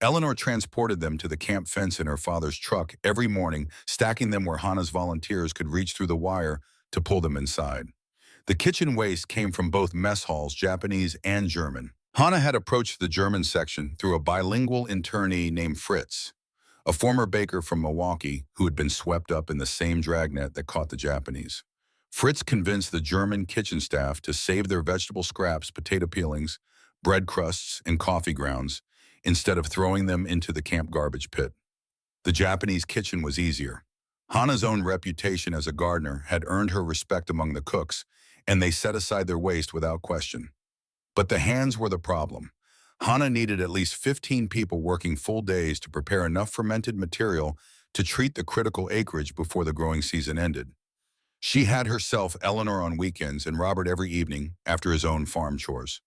Eleanor transported them to the camp fence in her father's truck every morning, stacking them where Hannah's volunteers could reach through the wire to pull them inside. The kitchen waste came from both mess halls, Japanese and German. Hannah had approached the German section through a bilingual internee named Fritz, a former baker from Milwaukee who had been swept up in the same dragnet that caught the Japanese. Fritz convinced the German kitchen staff to save their vegetable scraps, potato peelings, bread crusts, and coffee grounds instead of throwing them into the camp garbage pit. The Japanese kitchen was easier. Hannah's own reputation as a gardener had earned her respect among the cooks, and they set aside their waste without question. But the hands were the problem. Hannah needed at least 15 people working full days to prepare enough fermented material to treat the critical acreage before the growing season ended. She had herself, Eleanor on weekends, and Robert every evening after his own farm chores.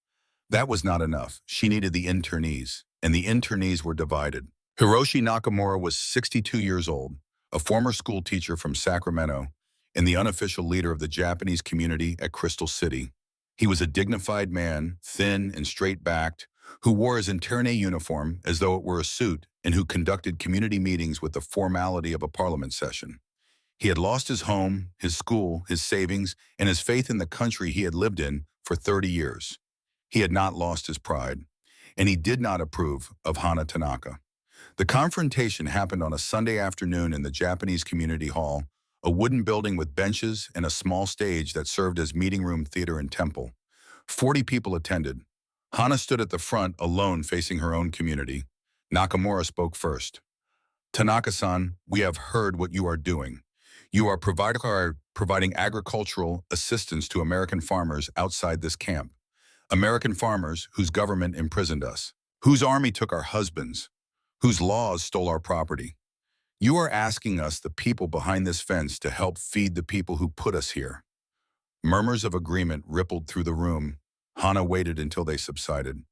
That was not enough. She needed the internees, and the internees were divided. Hiroshi Nakamura was 62 years old, a former school teacher from Sacramento, and the unofficial leader of the Japanese community at Crystal City. He was a dignified man, thin and straight-backed, who wore his interne uniform as though it were a suit and who conducted community meetings with the formality of a parliament session. He had lost his home, his school, his savings, and his faith in the country he had lived in for 30 years. He had not lost his pride, and he did not approve of Hana Tanaka. The confrontation happened on a Sunday afternoon in the Japanese community hall, a wooden building with benches and a small stage that served as meeting room, theater, and temple. 40 people attended. Hana stood at the front, alone, facing her own community. Nakamura spoke first. Tanaka-san, we have heard what you are doing. You are providing agricultural assistance to American farmers outside this camp. American farmers whose government imprisoned us, whose army took our husbands, whose laws stole our property. You are asking us, the people behind this fence, to help feed the people who put us here. Murmurs of agreement rippled through the room. Hana waited until they subsided.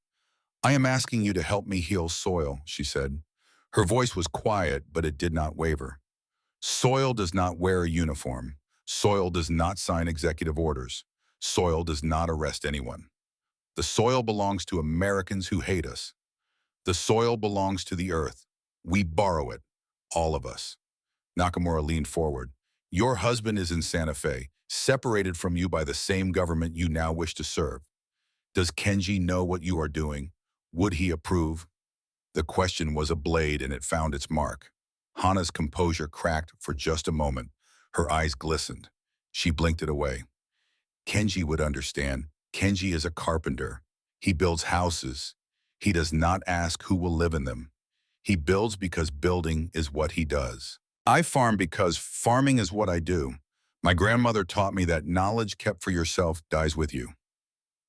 I am asking you to help me heal soil, she said. Her voice was quiet, but it did not waver. Soil does not wear a uniform. Soil does not sign executive orders. Soil does not arrest anyone. The soil belongs to Americans who hate us. The soil belongs to the earth. We borrow it, all of us. Nakamura leaned forward. Your husband is in Santa Fe, separated from you by the same government you now wish to serve. Does Kenji know what you are doing? Would he approve? The question was a blade, and it found its mark. Hana's composure cracked for just a moment. Her eyes glistened. She blinked it away. Kenji would understand. Kenji is a carpenter. He builds houses. He does not ask who will live in them. He builds because building is what he does. I farm because farming is what I do. My grandmother taught me that knowledge kept for yourself dies with you.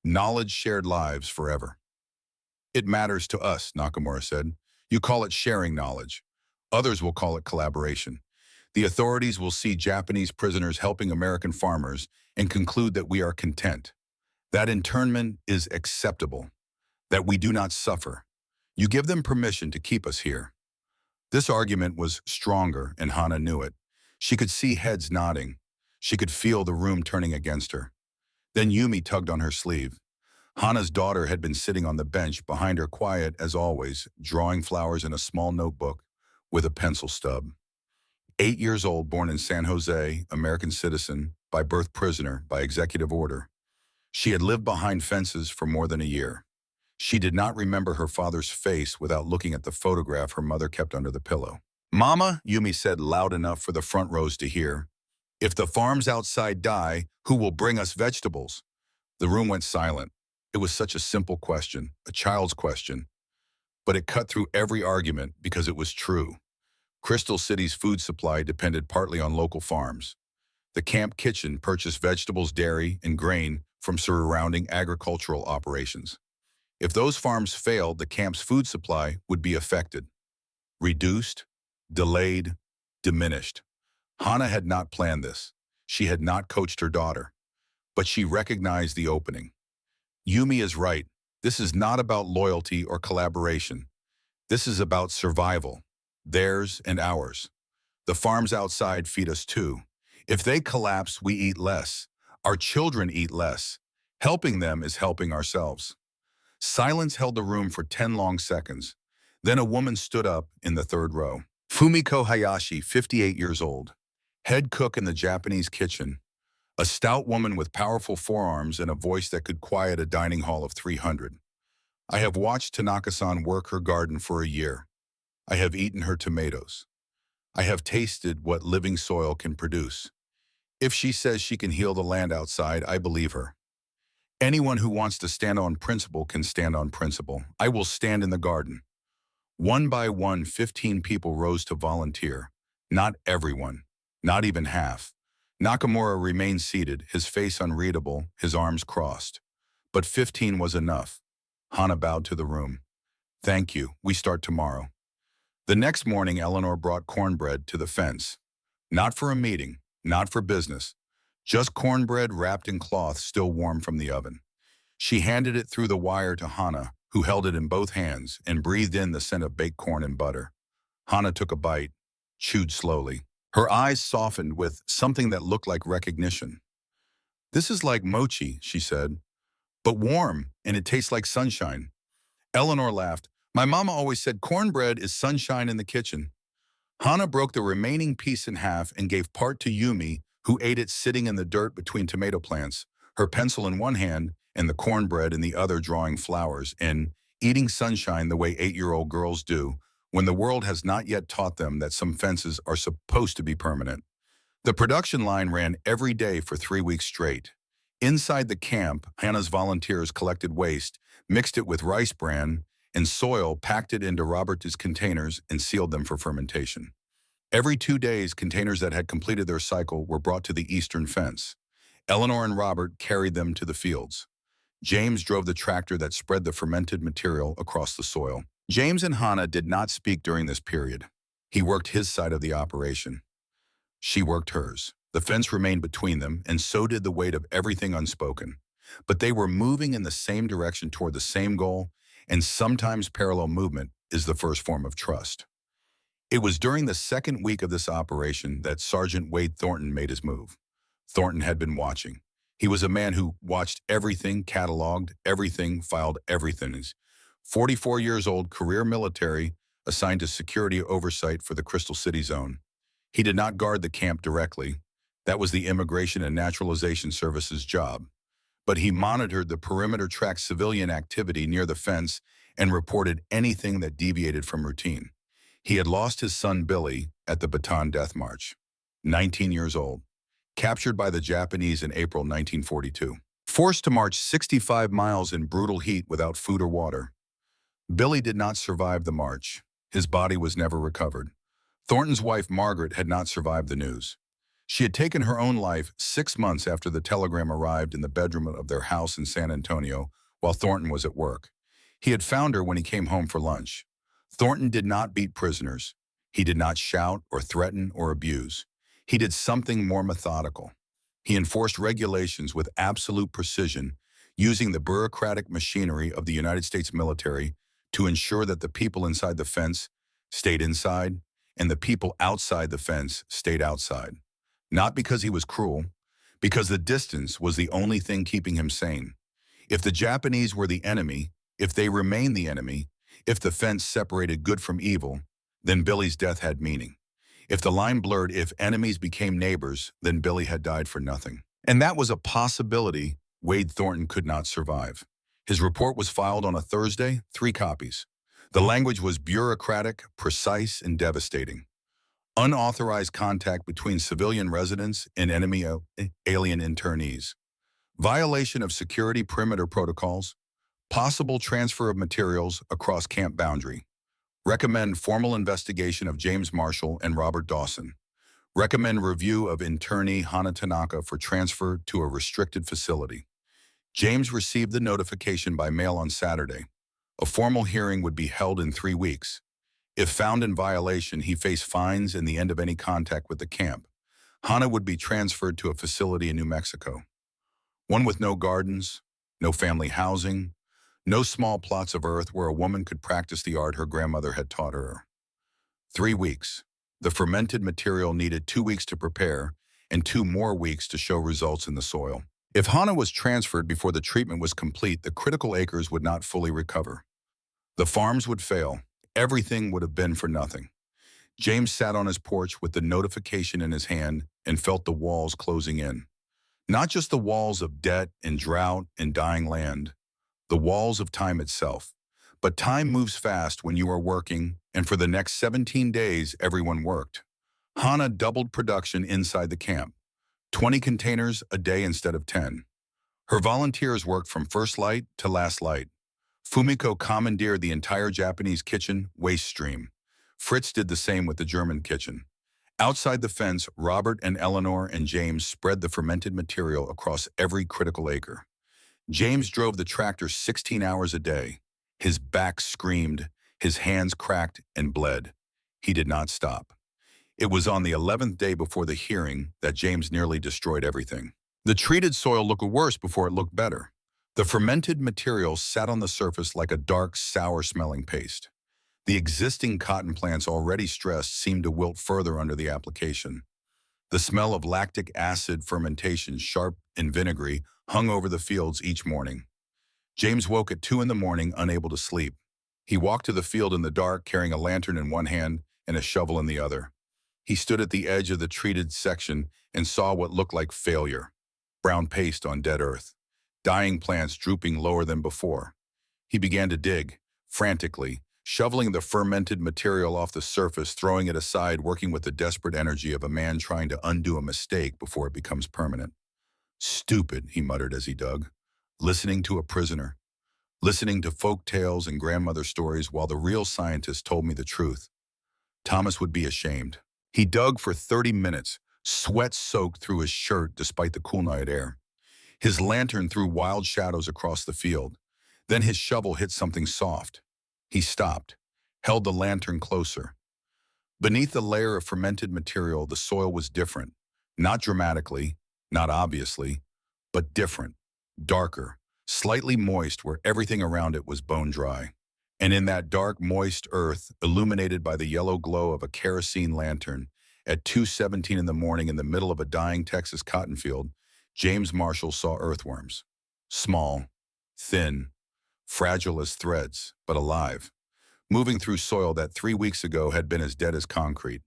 Knowledge shared lives forever. It matters to us, Nakamura said. You call it sharing knowledge. Others will call it collaboration. The authorities will see Japanese prisoners helping American farmers and conclude that we are content. That internment is acceptable. That we do not suffer. You give them permission to keep us here. This argument was stronger, and Hana knew it. She could see heads nodding. She could feel the room turning against her. Then Yumi tugged on her sleeve. Hana's daughter had been sitting on the bench behind her, quiet as always, drawing flowers in a small notebook with a pencil stub. 8 years old, born in San Jose, American citizen, by birth prisoner, by executive order. She had lived behind fences for more than a year. She did not remember her father's face without looking at the photograph her mother kept under the pillow. Mama, Yumi said loud enough for the front rows to hear. If the farms outside die, who will bring us vegetables? The room went silent. It was such a simple question, a child's question. But it cut through every argument because it was true. Crystal City's food supply depended partly on local farms. The camp kitchen purchased vegetables, dairy, and grain from surrounding agricultural operations. If those farms failed, the camp's food supply would be affected. Reduced, delayed, diminished. Hana had not planned this. She had not coached her daughter. But she recognized the opening. Yumi is right. This is not about loyalty or collaboration. This is about survival. Theirs and ours. The farms outside feed us too. If they collapse, we eat less. Our children eat less. Helping them is helping ourselves. Silence held the room for 10 long seconds. Then a woman stood up in the third row. Fumiko Hayashi, 58 years old. Head cook in the Japanese kitchen. A stout woman with powerful forearms and a voice that could quiet a dining hall of 300. I have watched Tanaka-san work her garden for a year. I have eaten her tomatoes. I have tasted what living soil can produce. If she says she can heal the land outside, I believe her. Anyone who wants to stand on principle can stand on principle. I will stand in the garden. One by one, 15 people rose to volunteer. Not everyone, not even half. Nakamura remained seated, his face unreadable, his arms crossed. But 15 was enough. Hana bowed to the room. Thank you, we start tomorrow. The next morning, Eleanor brought cornbread to the fence. Not for a meeting, not for business. Just cornbread wrapped in cloth still warm from the oven. She handed it through the wire to Hana, who held it in both hands and breathed in the scent of baked corn and butter. Hana took a bite, chewed slowly. Her eyes softened with something that looked like recognition. This is like mochi, she said, but warm, and it tastes like sunshine. Eleanor laughed. My mama always said cornbread is sunshine in the kitchen. Hana broke the remaining piece in half and gave part to Yumi, who ate it sitting in the dirt between tomato plants, her pencil in one hand and the cornbread in the other, drawing flowers and eating sunshine the way 8-year-old girls do when the world has not yet taught them that some fences are supposed to be permanent. The production line ran every day for 3 weeks straight. Inside the camp, Hannah's volunteers collected waste, mixed it with rice bran and soil, packed it into Robert's containers, and sealed them for fermentation. Every 2 days, containers that had completed their cycle were brought to the eastern fence. Eleanor and Robert carried them to the fields. James drove the tractor that spread the fermented material across the soil. James and Hannah did not speak during this period. He worked his side of the operation. She worked hers. The fence remained between them, and so did the weight of everything unspoken. But they were moving in the same direction toward the same goal, and sometimes parallel movement is the first form of trust. It was during the second week of this operation that Sergeant Wade Thornton made his move. Thornton had been watching. He was a man who watched everything, cataloged everything, filed everything. He's 44 years old, career military, assigned to security oversight for the Crystal City Zone. He did not guard the camp directly. That was the Immigration and Naturalization Service's job. But he monitored the perimeter, tracked civilian activity near the fence, and reported anything that deviated from routine. He had lost his son Billy at the Bataan Death March, 19 years old, captured by the Japanese in April 1942. Forced to march 65 miles in brutal heat without food or water. Billy did not survive the march. His body was never recovered. Thornton's wife, Margaret, had not survived the news. She had taken her own life 6 months after the telegram arrived in the bedroom of their house in San Antonio while Thornton was at work. He had found her when he came home for lunch. Thornton did not beat prisoners. He did not shout or threaten or abuse. He did something more methodical. He enforced regulations with absolute precision, using the bureaucratic machinery of the United States military to ensure that the people inside the fence stayed inside and the people outside the fence stayed outside. Not because he was cruel, because the distance was the only thing keeping him sane. If the Japanese were the enemy, if they remained the enemy, if the fence separated good from evil, then Billy's death had meaning. If the line blurred, if enemies became neighbors, then Billy had died for nothing. And that was a possibility Wade Thornton could not survive. His report was filed on a Thursday, 3 copies. The language was bureaucratic, precise, and devastating. Unauthorized contact between civilian residents and enemy alien internees. Violation of security perimeter protocols. Possible transfer of materials across camp boundary. Recommend formal investigation of James Marshall and Robert Dawson. Recommend review of internee Hana Tanaka for transfer to a restricted facility. James received the notification by mail on Saturday. A formal hearing would be held in 3 weeks. If found in violation, he faced fines and the end of any contact with the camp. Hana would be transferred to a facility in New Mexico. One with no gardens, no family housing, no small plots of earth where a woman could practice the art her grandmother had taught her. 3 weeks. The fermented material needed 2 weeks to prepare and 2 more weeks to show results in the soil. If Hana was transferred before the treatment was complete, the critical acres would not fully recover. The farms would fail. Everything would have been for nothing. James sat on his porch with the notification in his hand and felt the walls closing in. Not just the walls of debt and drought and dying land, the walls of time itself. But time moves fast when you are working, and for the next 17 days, everyone worked. Hana doubled production inside the camp, 20 containers a day instead of 10. Her volunteers worked from first light to last light. Fumiko commandeered the entire Japanese kitchen waste stream. Fritz did the same with the German kitchen. Outside the fence, Robert and Eleanor and James spread the fermented material across every critical acre. James drove the tractor 16 hours a day. His back screamed, his hands cracked and bled. He did not stop. It was on the 11th day before the hearing that James nearly destroyed everything. The treated soil looked worse before it looked better. The fermented material sat on the surface like a dark, sour-smelling paste. The existing cotton plants, already stressed, seemed to wilt further under the application. The smell of lactic acid fermentation, sharp and vinegary, hung over the fields each morning. James woke at 2 in the morning, unable to sleep. He walked to the field in the dark, carrying a lantern in one hand and a shovel in the other. He stood at the edge of the treated section and saw what looked like failure. Brown paste on dead earth. Dying plants drooping lower than before. He began to dig, frantically, shoveling the fermented material off the surface, throwing it aside, working with the desperate energy of a man trying to undo a mistake before it becomes permanent. Stupid, he muttered as he dug, listening to a prisoner, listening to folk tales and grandmother stories while the real scientist told me the truth. Thomas would be ashamed. He dug for 30 minutes, sweat soaked through his shirt despite the cool night air. His lantern threw wild shadows across the field. Then his shovel hit something soft. He stopped, held the lantern closer. Beneath the layer of fermented material, the soil was different. Not dramatically, not obviously, but different, darker, slightly moist where everything around it was bone dry. And in that dark, moist earth, illuminated by the yellow glow of a kerosene lantern, at 2:17 in the morning in the middle of a dying Texas cotton field, James Marshall saw earthworms. Small, thin, fragile as threads, but alive, moving through soil that 3 weeks ago had been as dead as concrete.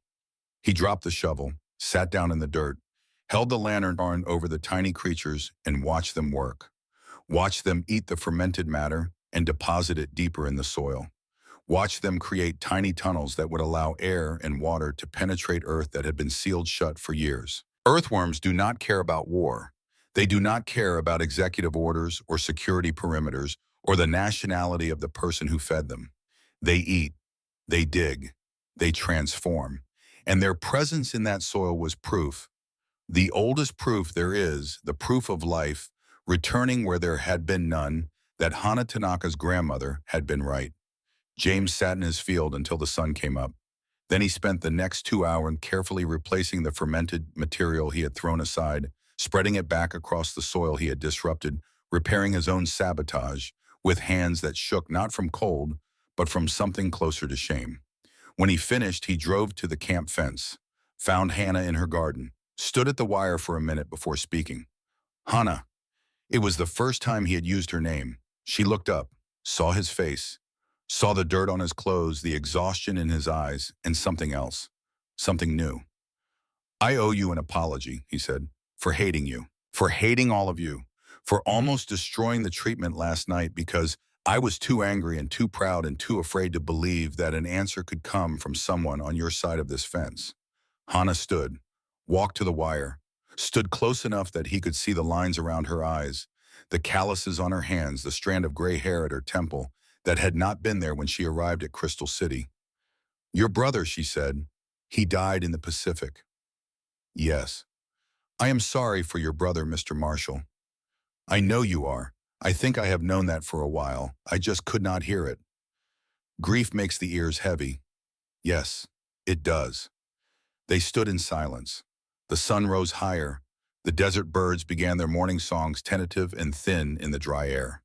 He dropped the shovel, sat down in the dirt, held the lantern on over the tiny creatures and watched them work. Watched them eat the fermented matter and deposit it deeper in the soil. Watched them create tiny tunnels that would allow air and water to penetrate earth that had been sealed shut for years. Earthworms do not care about war. They do not care about executive orders or security perimeters or the nationality of the person who fed them. They eat, they dig, they transform. And their presence in that soil was proof, the oldest proof there is, the proof of life, returning where there had been none, that Hana Tanaka's grandmother had been right. James sat in his field until the sun came up. Then he spent the next 2 hours carefully replacing the fermented material he had thrown aside, spreading it back across the soil he had disrupted, repairing his own sabotage, with hands that shook not from cold, but from something closer to shame. When he finished, he drove to the camp fence, found Hannah in her garden, stood at the wire for a minute before speaking. Hannah. It was the first time he had used her name. She looked up, saw his face, saw the dirt on his clothes, the exhaustion in his eyes, and something else, something new. I owe you an apology, he said, for hating you, for hating all of you, for almost destroying the treatment last night because I was too angry and too proud and too afraid to believe that an answer could come from someone on your side of this fence. Hannah stood, walked to the wire, stood close enough that he could see the lines around her eyes, the calluses on her hands, the strand of gray hair at her temple that had not been there when she arrived at Crystal City. Your brother, she said, he died in the Pacific. Yes. I am sorry for your brother, Mr. Marshall. I know you are. I think I have known that for a while. I just could not hear it. Grief makes the ears heavy. Yes, it does. They stood in silence. The sun rose higher. The desert birds began their morning songs, tentative and thin in the dry air.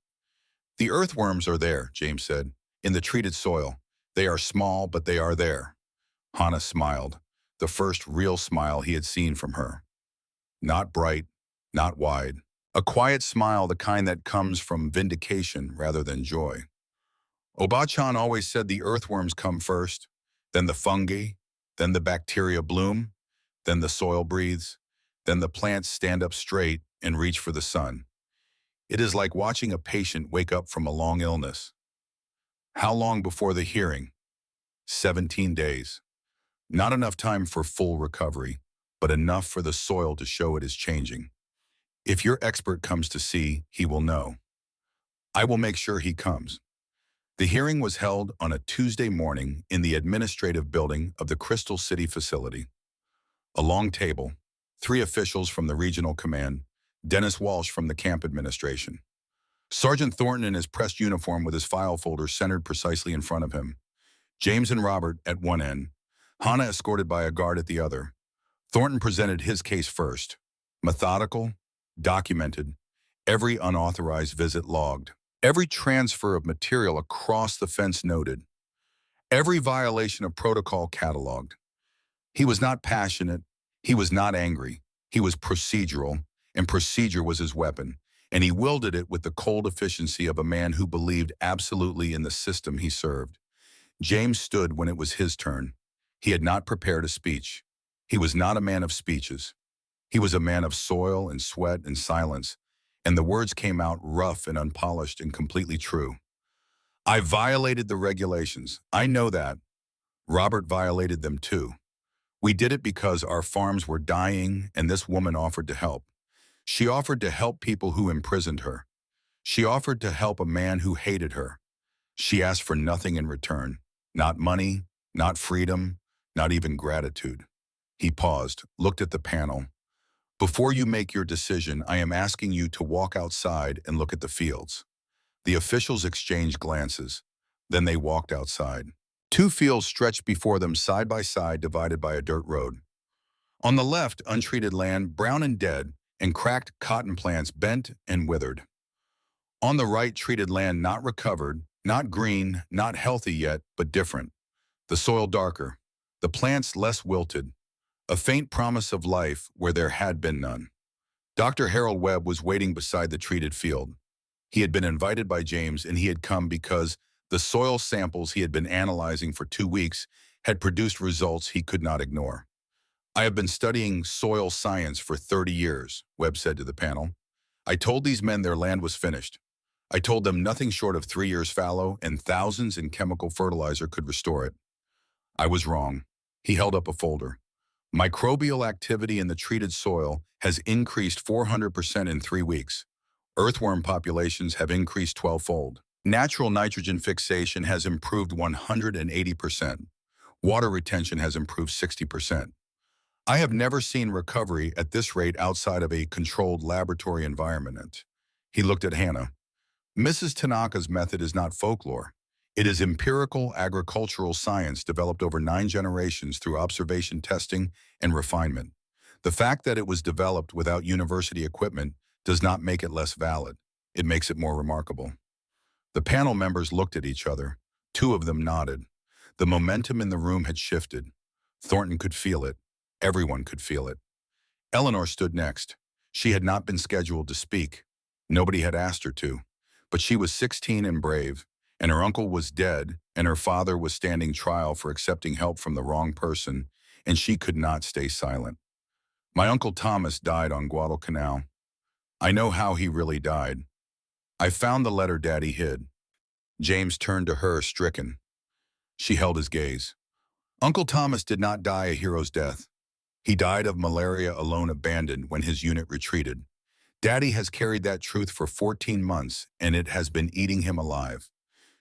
The earthworms are there, James said, in the treated soil. They are small, but they are there. Hannah smiled, the first real smile he had seen from her. Not bright, not wide. A quiet smile, the kind that comes from vindication rather than joy. Obachan always said the earthworms come first, then the fungi, then the bacteria bloom, then the soil breathes, then the plants stand up straight and reach for the sun. It is like watching a patient wake up from a long illness. How long before the hearing? 17 days. Not enough time for full recovery, but enough for the soil to show it is changing. If your expert comes to see, he will know. I will make sure he comes. The hearing was held on a Tuesday morning in the administrative building of the Crystal City facility. A long table, 3 officials from the regional command, Dennis Walsh from the camp administration. Sergeant Thornton in his pressed uniform with his file folder centered precisely in front of him. James and Robert at one end, Hannah escorted by a guard at the other. Thornton presented his case first. Methodical, documented, every unauthorized visit logged, every transfer of material across the fence noted, every violation of protocol cataloged. He was not passionate, he was not angry, he was procedural, and procedure was his weapon, and he wielded it with the cold efficiency of a man who believed absolutely in the system he served. James stood when it was his turn. He had not prepared a speech. He was not a man of speeches. He was a man of soil and sweat and silence, and the words came out rough and unpolished and completely true. I violated the regulations. I know that. Robert violated them too. We did it because our farms were dying and this woman offered to help. She offered to help people who imprisoned her. She offered to help a man who hated her. She asked for nothing in return. Not money, not freedom, not even gratitude. He paused, looked at the panel. Before you make your decision, I am asking you to walk outside and look at the fields. The officials exchanged glances. Then they walked outside. Two fields stretched before them side by side, divided by a dirt road. On the left, untreated land, brown and dead, and cracked cotton plants bent and withered. On the right, treated land not recovered, not green, not healthy yet, but different. The soil darker, the plants less wilted, a faint promise of life where there had been none. Dr. Harold Webb was waiting beside the treated field. He had been invited by James, and he had come because the soil samples he had been analyzing for 2 weeks had produced results he could not ignore. I have been studying soil science for 30 years, Webb said to the panel. I told these men their land was finished. I told them nothing short of 3 years fallow and thousands in chemical fertilizer could restore it. I was wrong. He held up a folder. Microbial activity in the treated soil has increased 400% in 3 weeks. Earthworm populations have increased 12-fold. Natural nitrogen fixation has improved 180%. Water retention has improved 60%. I have never seen recovery at this rate outside of a controlled laboratory environment. He looked at Hannah. Mrs. Tanaka's method is not folklore. It is empirical agricultural science developed over 9 generations through observation testing and refinement. The fact that it was developed without university equipment does not make it less valid. It makes it more remarkable. The panel members looked at each other. 2 of them nodded. The momentum in the room had shifted. Thornton could feel it. Everyone could feel it. Eleanor stood next. She had not been scheduled to speak. Nobody had asked her to. But she was 16 and brave, and her uncle was dead, and her father was standing trial for accepting help from the wrong person, and she could not stay silent. My Uncle Thomas died on Guadalcanal. I know how he really died. I found the letter Daddy hid. James turned to her, stricken. She held his gaze. Uncle Thomas did not die a hero's death. He died of malaria alone, abandoned when his unit retreated. Daddy has carried that truth for 14 months, and it has been eating him alive.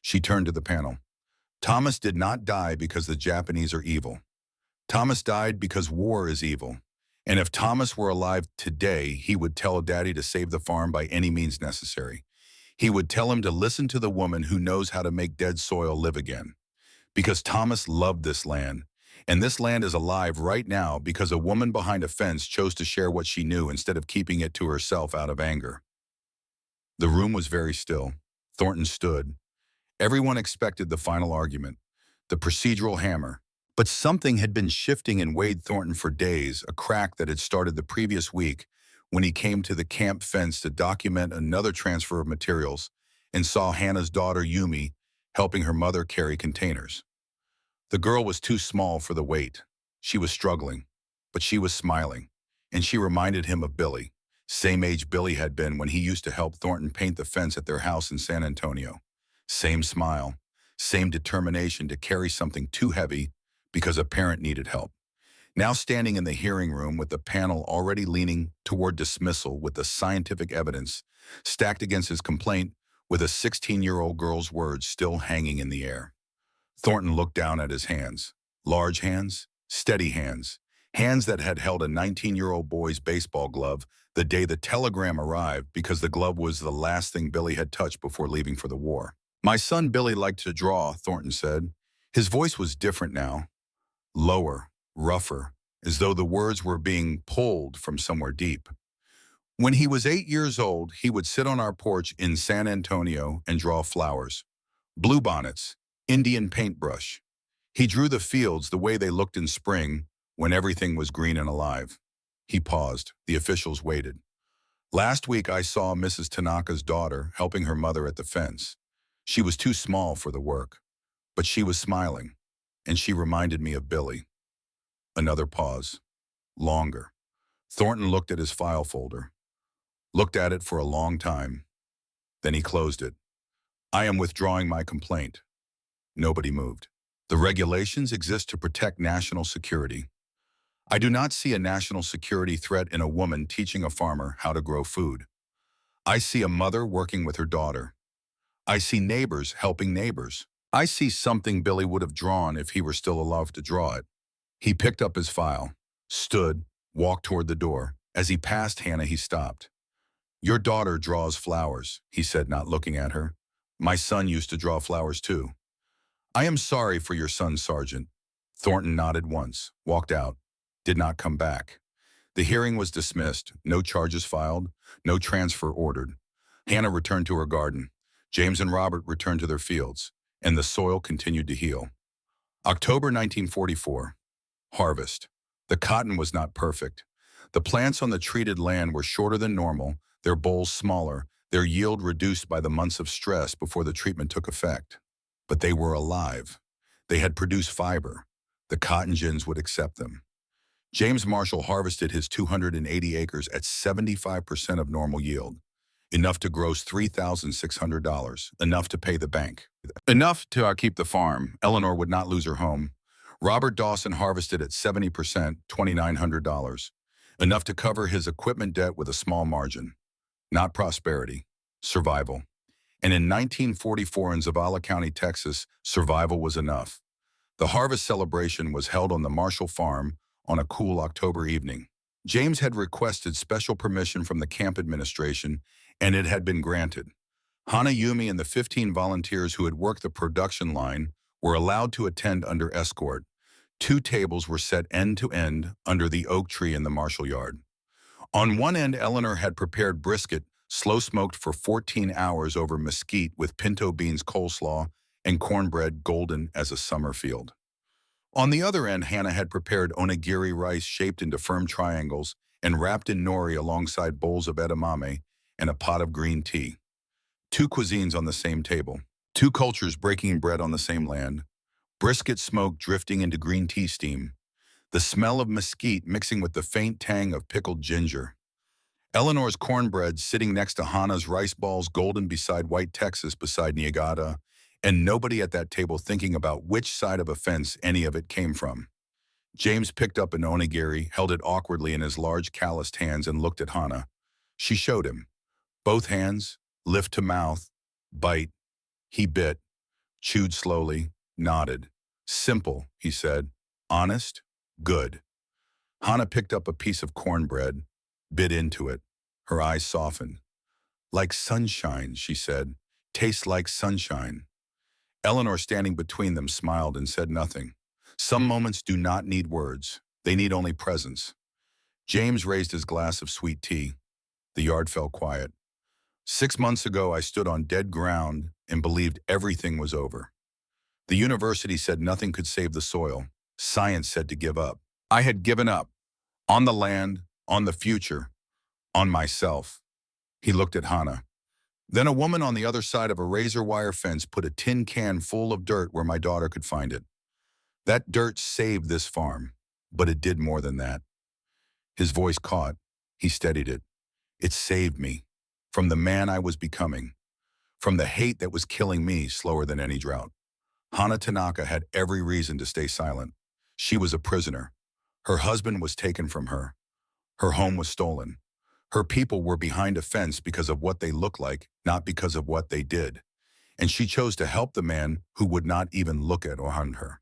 She turned to the panel. Thomas did not die because the Japanese are evil. Thomas died because war is evil. And if Thomas were alive today, he would tell Daddy to save the farm by any means necessary. He would tell him to listen to the woman who knows how to make dead soil live again. Because Thomas loved this land. And this land is alive right now because a woman behind a fence chose to share what she knew instead of keeping it to herself out of anger. The room was very still. Thornton stood. Everyone expected the final argument, the procedural hammer. But something had been shifting in Wade Thornton for days, a crack that had started the previous week when he came to the camp fence to document another transfer of materials and saw Hannah's daughter, Yumi, helping her mother carry containers. The girl was too small for the weight. She was struggling, but she was smiling, and she reminded him of Billy, same age Billy had been when he used to help Thornton paint the fence at their house in San Antonio. Same smile, same determination to carry something too heavy because a parent needed help. Now standing in the hearing room with the panel already leaning toward dismissal with the scientific evidence stacked against his complaint with a 16-year-old girl's words still hanging in the air. Thornton looked down at his hands. Large hands, steady hands, hands that had held a 19-year-old boy's baseball glove the day the telegram arrived because the glove was the last thing Billy had touched before leaving for the war. My son Billy liked to draw, Thornton said. His voice was different now. Lower, rougher, as though the words were being pulled from somewhere deep. When he was 8 years old, he would sit on our porch in San Antonio and draw flowers. Bluebonnets, Indian paintbrush. He drew the fields the way they looked in spring when everything was green and alive. He paused. The officials waited. Last week I saw Mrs. Tanaka's daughter helping her mother at the fence. She was too small for the work, but she was smiling, and she reminded me of Billy. Another pause. Longer. Thornton looked at his file folder. Looked at it for a long time. Then he closed it. I am withdrawing my complaint. Nobody moved. The regulations exist to protect national security. I do not see a national security threat in a woman teaching a farmer how to grow food. I see a mother working with her daughter. I see neighbors helping neighbors. I see something Billy would have drawn if he were still alive to draw it. He picked up his file, stood, walked toward the door. As he passed Hannah, he stopped. "Your daughter draws flowers," he said, not looking at her. "My son used to draw flowers too." "I am sorry for your son, Sergeant." Thornton nodded once, walked out, did not come back. The hearing was dismissed, no charges filed, no transfer ordered. Hannah returned to her garden. James and Robert returned to their fields, and the soil continued to heal. October 1944. Harvest. The cotton was not perfect. The plants on the treated land were shorter than normal, their bolls smaller, their yield reduced by the months of stress before the treatment took effect. But they were alive. They had produced fiber. The cotton gins would accept them. James Marshall harvested his 280 acres at 75% of normal yield, enough to gross $3,600, enough to pay the bank. Enough to keep the farm. Eleanor would not lose her home. Robert Dawson harvested at 70%, $2,900, enough to cover his equipment debt with a small margin. Not prosperity, survival. And in 1944 in Zavala County, Texas, survival was enough. The harvest celebration was held on the Marshall farm on a cool October evening. James had requested special permission from the camp administration, and it had been granted. Hana Yumi and the 15 volunteers who had worked the production line were allowed to attend under escort. 2 tables were set end to end under the oak tree in the Marshall yard. On one end, Eleanor had prepared brisket, slow-smoked for 14 hours over mesquite with pinto beans coleslaw and cornbread golden as a summer field. On the other end, Hannah had prepared onigiri rice shaped into firm triangles and wrapped in nori alongside bowls of edamame and a pot of green tea. 2 cuisines on the same table, 2 cultures breaking bread on the same land, brisket smoke drifting into green tea steam, the smell of mesquite mixing with the faint tang of pickled ginger. Eleanor's cornbread sitting next to Hannah's rice balls golden beside white Texas beside Niagara, and nobody at that table thinking about which side of a fence any of it came from. James picked up an onigiri, held it awkwardly in his large calloused hands and looked at Hannah. She showed him. Both hands, lift to mouth, bite. He bit, chewed slowly, nodded. "Simple," he said. "Honest, good." Hannah picked up a piece of cornbread, bit into it. Her eyes softened. "Like sunshine," she said. "Tastes like sunshine." Eleanor, standing between them, smiled and said nothing. Some moments do not need words. They need only presence. James raised his glass of sweet tea. The yard fell quiet. 6 months ago, I stood on dead ground and believed everything was over. The university said nothing could save the soil. Science said to give up. I had given up. On the land, on the future, on myself. He looked at Hannah. Then a woman on the other side of a razor wire fence put a tin can full of dirt where my daughter could find it. That dirt saved this farm, but it did more than that. His voice caught. He steadied it. It saved me from the man I was becoming, from the hate that was killing me slower than any drought. Hana Tanaka had every reason to stay silent. She was a prisoner. Her husband was taken from her. Her home was stolen. Her people were behind a fence because of what they looked like, not because of what they did. And she chose to help the man who would not even look at or hunt her.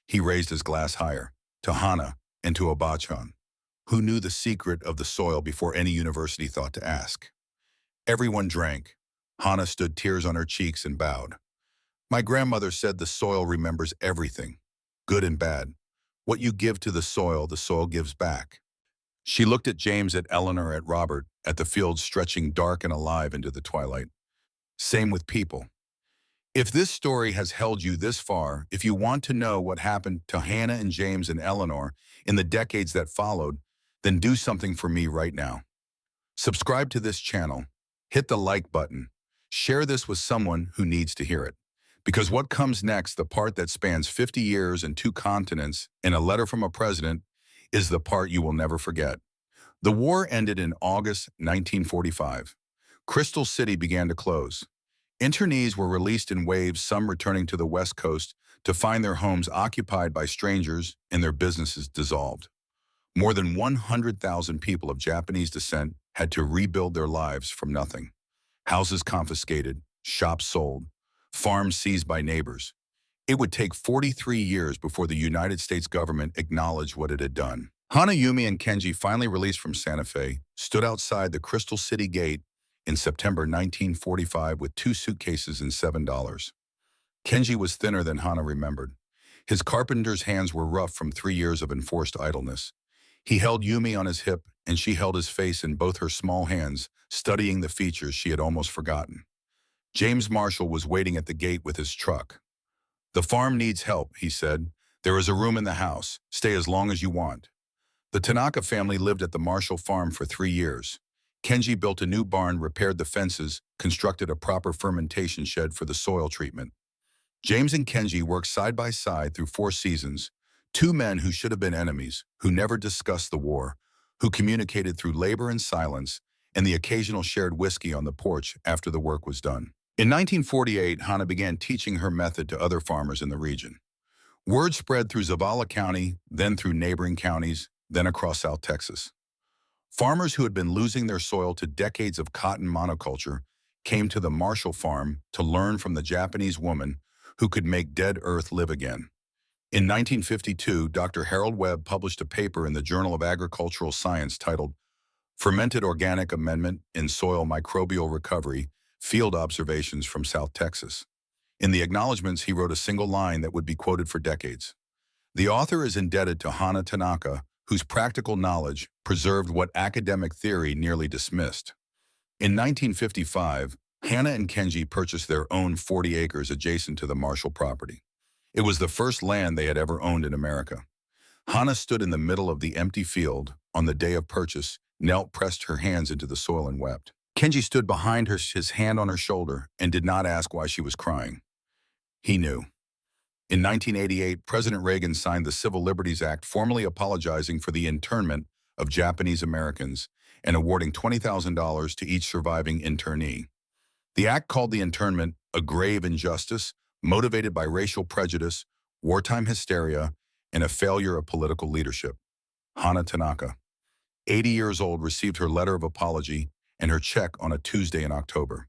He raised his glass higher, to Hana and to Obachan, who knew the secret of the soil before any university thought to ask. Everyone drank. Hana stood, tears on her cheeks, and bowed. My grandmother said the soil remembers everything, good and bad. What you give to the soil gives back. She looked at James, at Eleanor, at Robert, at the fields stretching dark and alive into the twilight. Same with people. If this story has held you this far, if you want to know what happened to Hannah and James and Eleanor in the decades that followed, then do something for me right now. Subscribe to this channel, hit the like button, share this with someone who needs to hear it. Because what comes next, the part that spans 50 years and 2 continents and a letter from a president, is the part you will never forget. The war ended in August 1945. Crystal City began to close. Internees were released in waves, some returning to the West Coast to find their homes occupied by strangers and their businesses dissolved. More than 100,000 people of Japanese descent had to rebuild their lives from nothing. Houses confiscated, shops sold, farms seized by neighbors. It would take 43 years before the United States government acknowledged what it had done. Hana, Yumi, and Kenji, finally released from Santa Fe, stood outside the Crystal City Gate in September 1945 with 2 suitcases and $7. Kenji was thinner than Hana remembered. His carpenter's hands were rough from 3 years of enforced idleness. He held Yumi on his hip, and she held his face in both her small hands, studying the features she had almost forgotten. James Marshall was waiting at the gate with his truck. "The farm needs help," he said. "There is a room in the house. Stay as long as you want." The Tanaka family lived at the Marshall farm for 3 years. Kenji built a new barn, repaired the fences, constructed a proper fermentation shed for the soil treatment. James and Kenji worked side by side through 4 seasons, 2 men who should have been enemies, who never discussed the war, who communicated through labor and silence, and the occasional shared whiskey on the porch after the work was done. In 1948, Hana began teaching her method to other farmers in the region. Word spread through Zavala County, then through neighboring counties, then across South Texas. Farmers who had been losing their soil to decades of cotton monoculture came to the Marshall farm to learn from the Japanese woman who could make dead earth live again. In 1952, Dr. Harold Webb published a paper in the Journal of Agricultural Science titled Fermented Organic Amendment in Soil Microbial Recovery, Field Observations from South Texas. In the acknowledgments, he wrote a single line that would be quoted for decades. The author is indebted to Hana Tanaka, whose practical knowledge preserved what academic theory nearly dismissed. In 1955, Hana and Kenji purchased their own 40 acres adjacent to the Marshall property. It was the first land they had ever owned in America. Hana stood in the middle of the empty field on the day of purchase, knelt, pressed her hands into the soil, and wept. Kenji stood behind her, his hand on her shoulder, and did not ask why she was crying. He knew. In 1988, President Reagan signed the Civil Liberties Act, formally apologizing for the internment of Japanese Americans and awarding $20,000 to each surviving internee. The act called the internment a grave injustice, motivated by racial prejudice, wartime hysteria, and a failure of political leadership. Hana Tanaka, 80 years old, received her letter of apology and her check on a Tuesday in October.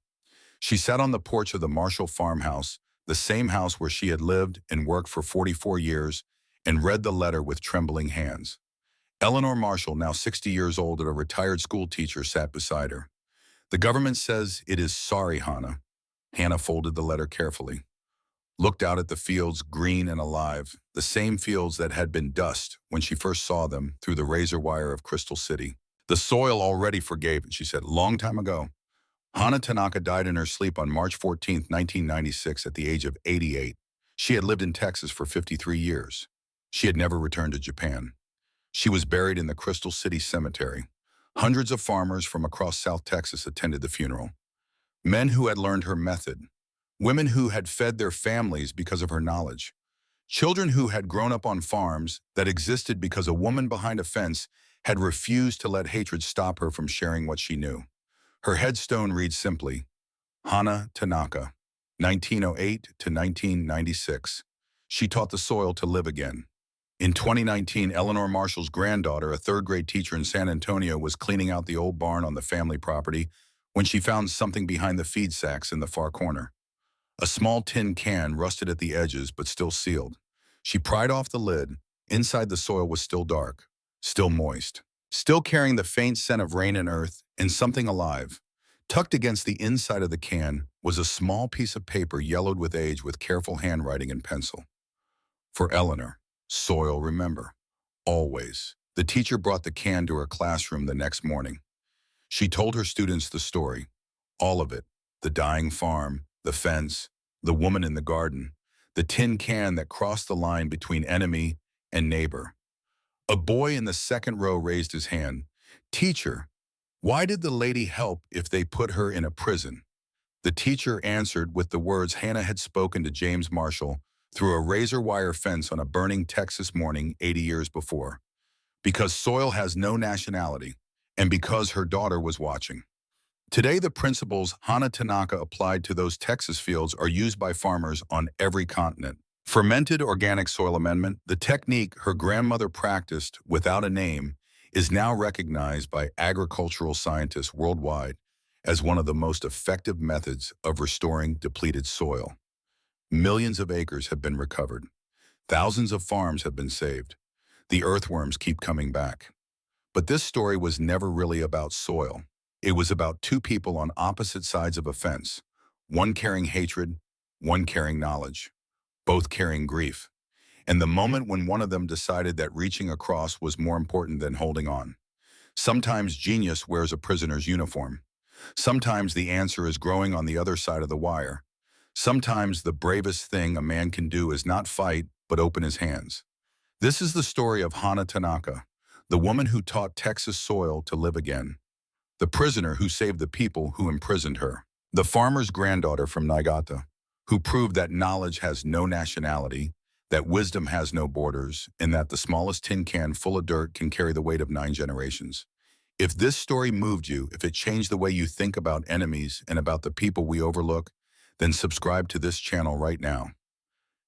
She sat on the porch of the Marshall farmhouse, the same house where she had lived and worked for 44 years, and read the letter with trembling hands. Eleanor Marshall, now 60 years old and a retired school teacher, sat beside her. "The government says it is sorry, Hana." Hana folded the letter carefully, looked out at the fields, green and alive, the same fields that had been dust when she first saw them through the razor wire of Crystal City. "The soil already forgave it," she said, "long time ago." Hana Tanaka died in her sleep on March 14, 1996, at the age of 88. She had lived in Texas for 53 years. She had never returned to Japan. She was buried in the Crystal City Cemetery. Hundreds of farmers from across South Texas attended the funeral. Men who had learned her method. Women who had fed their families because of her knowledge. Children who had grown up on farms that existed because a woman behind a fence had refused to let hatred stop her from sharing what she knew. Her headstone reads simply, Hana Tanaka, 1908 to 1996. She taught the soil to live again. In 2019, Eleanor Marshall's granddaughter, a third-grade teacher in San Antonio, was cleaning out the old barn on the family property when she found something behind the feed sacks in the far corner. A small tin can, rusted at the edges but still sealed. She pried off the lid. Inside, the soil was still dark, still moist, still carrying the faint scent of rain and earth and something alive. Tucked against the inside of the can was a small piece of paper yellowed with age with careful handwriting in pencil. For Eleanor, soil, remember, always. The teacher brought the can to her classroom the next morning. She told her students the story, all of it, the dying farm, the fence, the woman in the garden, the tin can that crossed the line between enemy and neighbor. A boy in the second row raised his hand. "Teacher, why did the lady help if they put her in a prison?" The teacher answered with the words Hana had spoken to James Marshall through a razor wire fence on a burning Texas morning 80 years before. "Because soil has no nationality, and because her daughter was watching." Today, the principles Hana Tanaka applied to those Texas fields are used by farmers on every continent. Fermented organic soil amendment, the technique her grandmother practiced without a name, is now recognized by agricultural scientists worldwide as one of the most effective methods of restoring depleted soil. Millions of acres have been recovered. Thousands of farms have been saved. The earthworms keep coming back. But this story was never really about soil. It was about two people on opposite sides of a fence, one carrying hatred, one carrying knowledge, both carrying grief. And the moment when one of them decided that reaching across was more important than holding on. Sometimes genius wears a prisoner's uniform. Sometimes the answer is growing on the other side of the wire. Sometimes the bravest thing a man can do is not fight, but open his hands. This is the story of Hana Tanaka, the woman who taught Texas soil to live again, the prisoner who saved the people who imprisoned her, the farmer's granddaughter from Niigata, who proved that knowledge has no nationality, that wisdom has no borders, and that the smallest tin can full of dirt can carry the weight of 9 generations. If this story moved you, if it changed the way you think about enemies and about the people we overlook, then subscribe to this channel right now.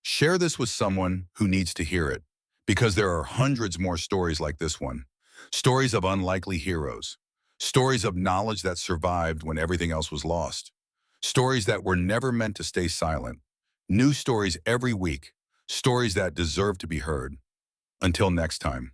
Share this with someone who needs to hear it, because there are hundreds more stories like this one. Stories of unlikely heroes. Stories of knowledge that survived when everything else was lost. Stories that were never meant to stay silent. New stories every week. Stories that deserve to be heard. Until next time.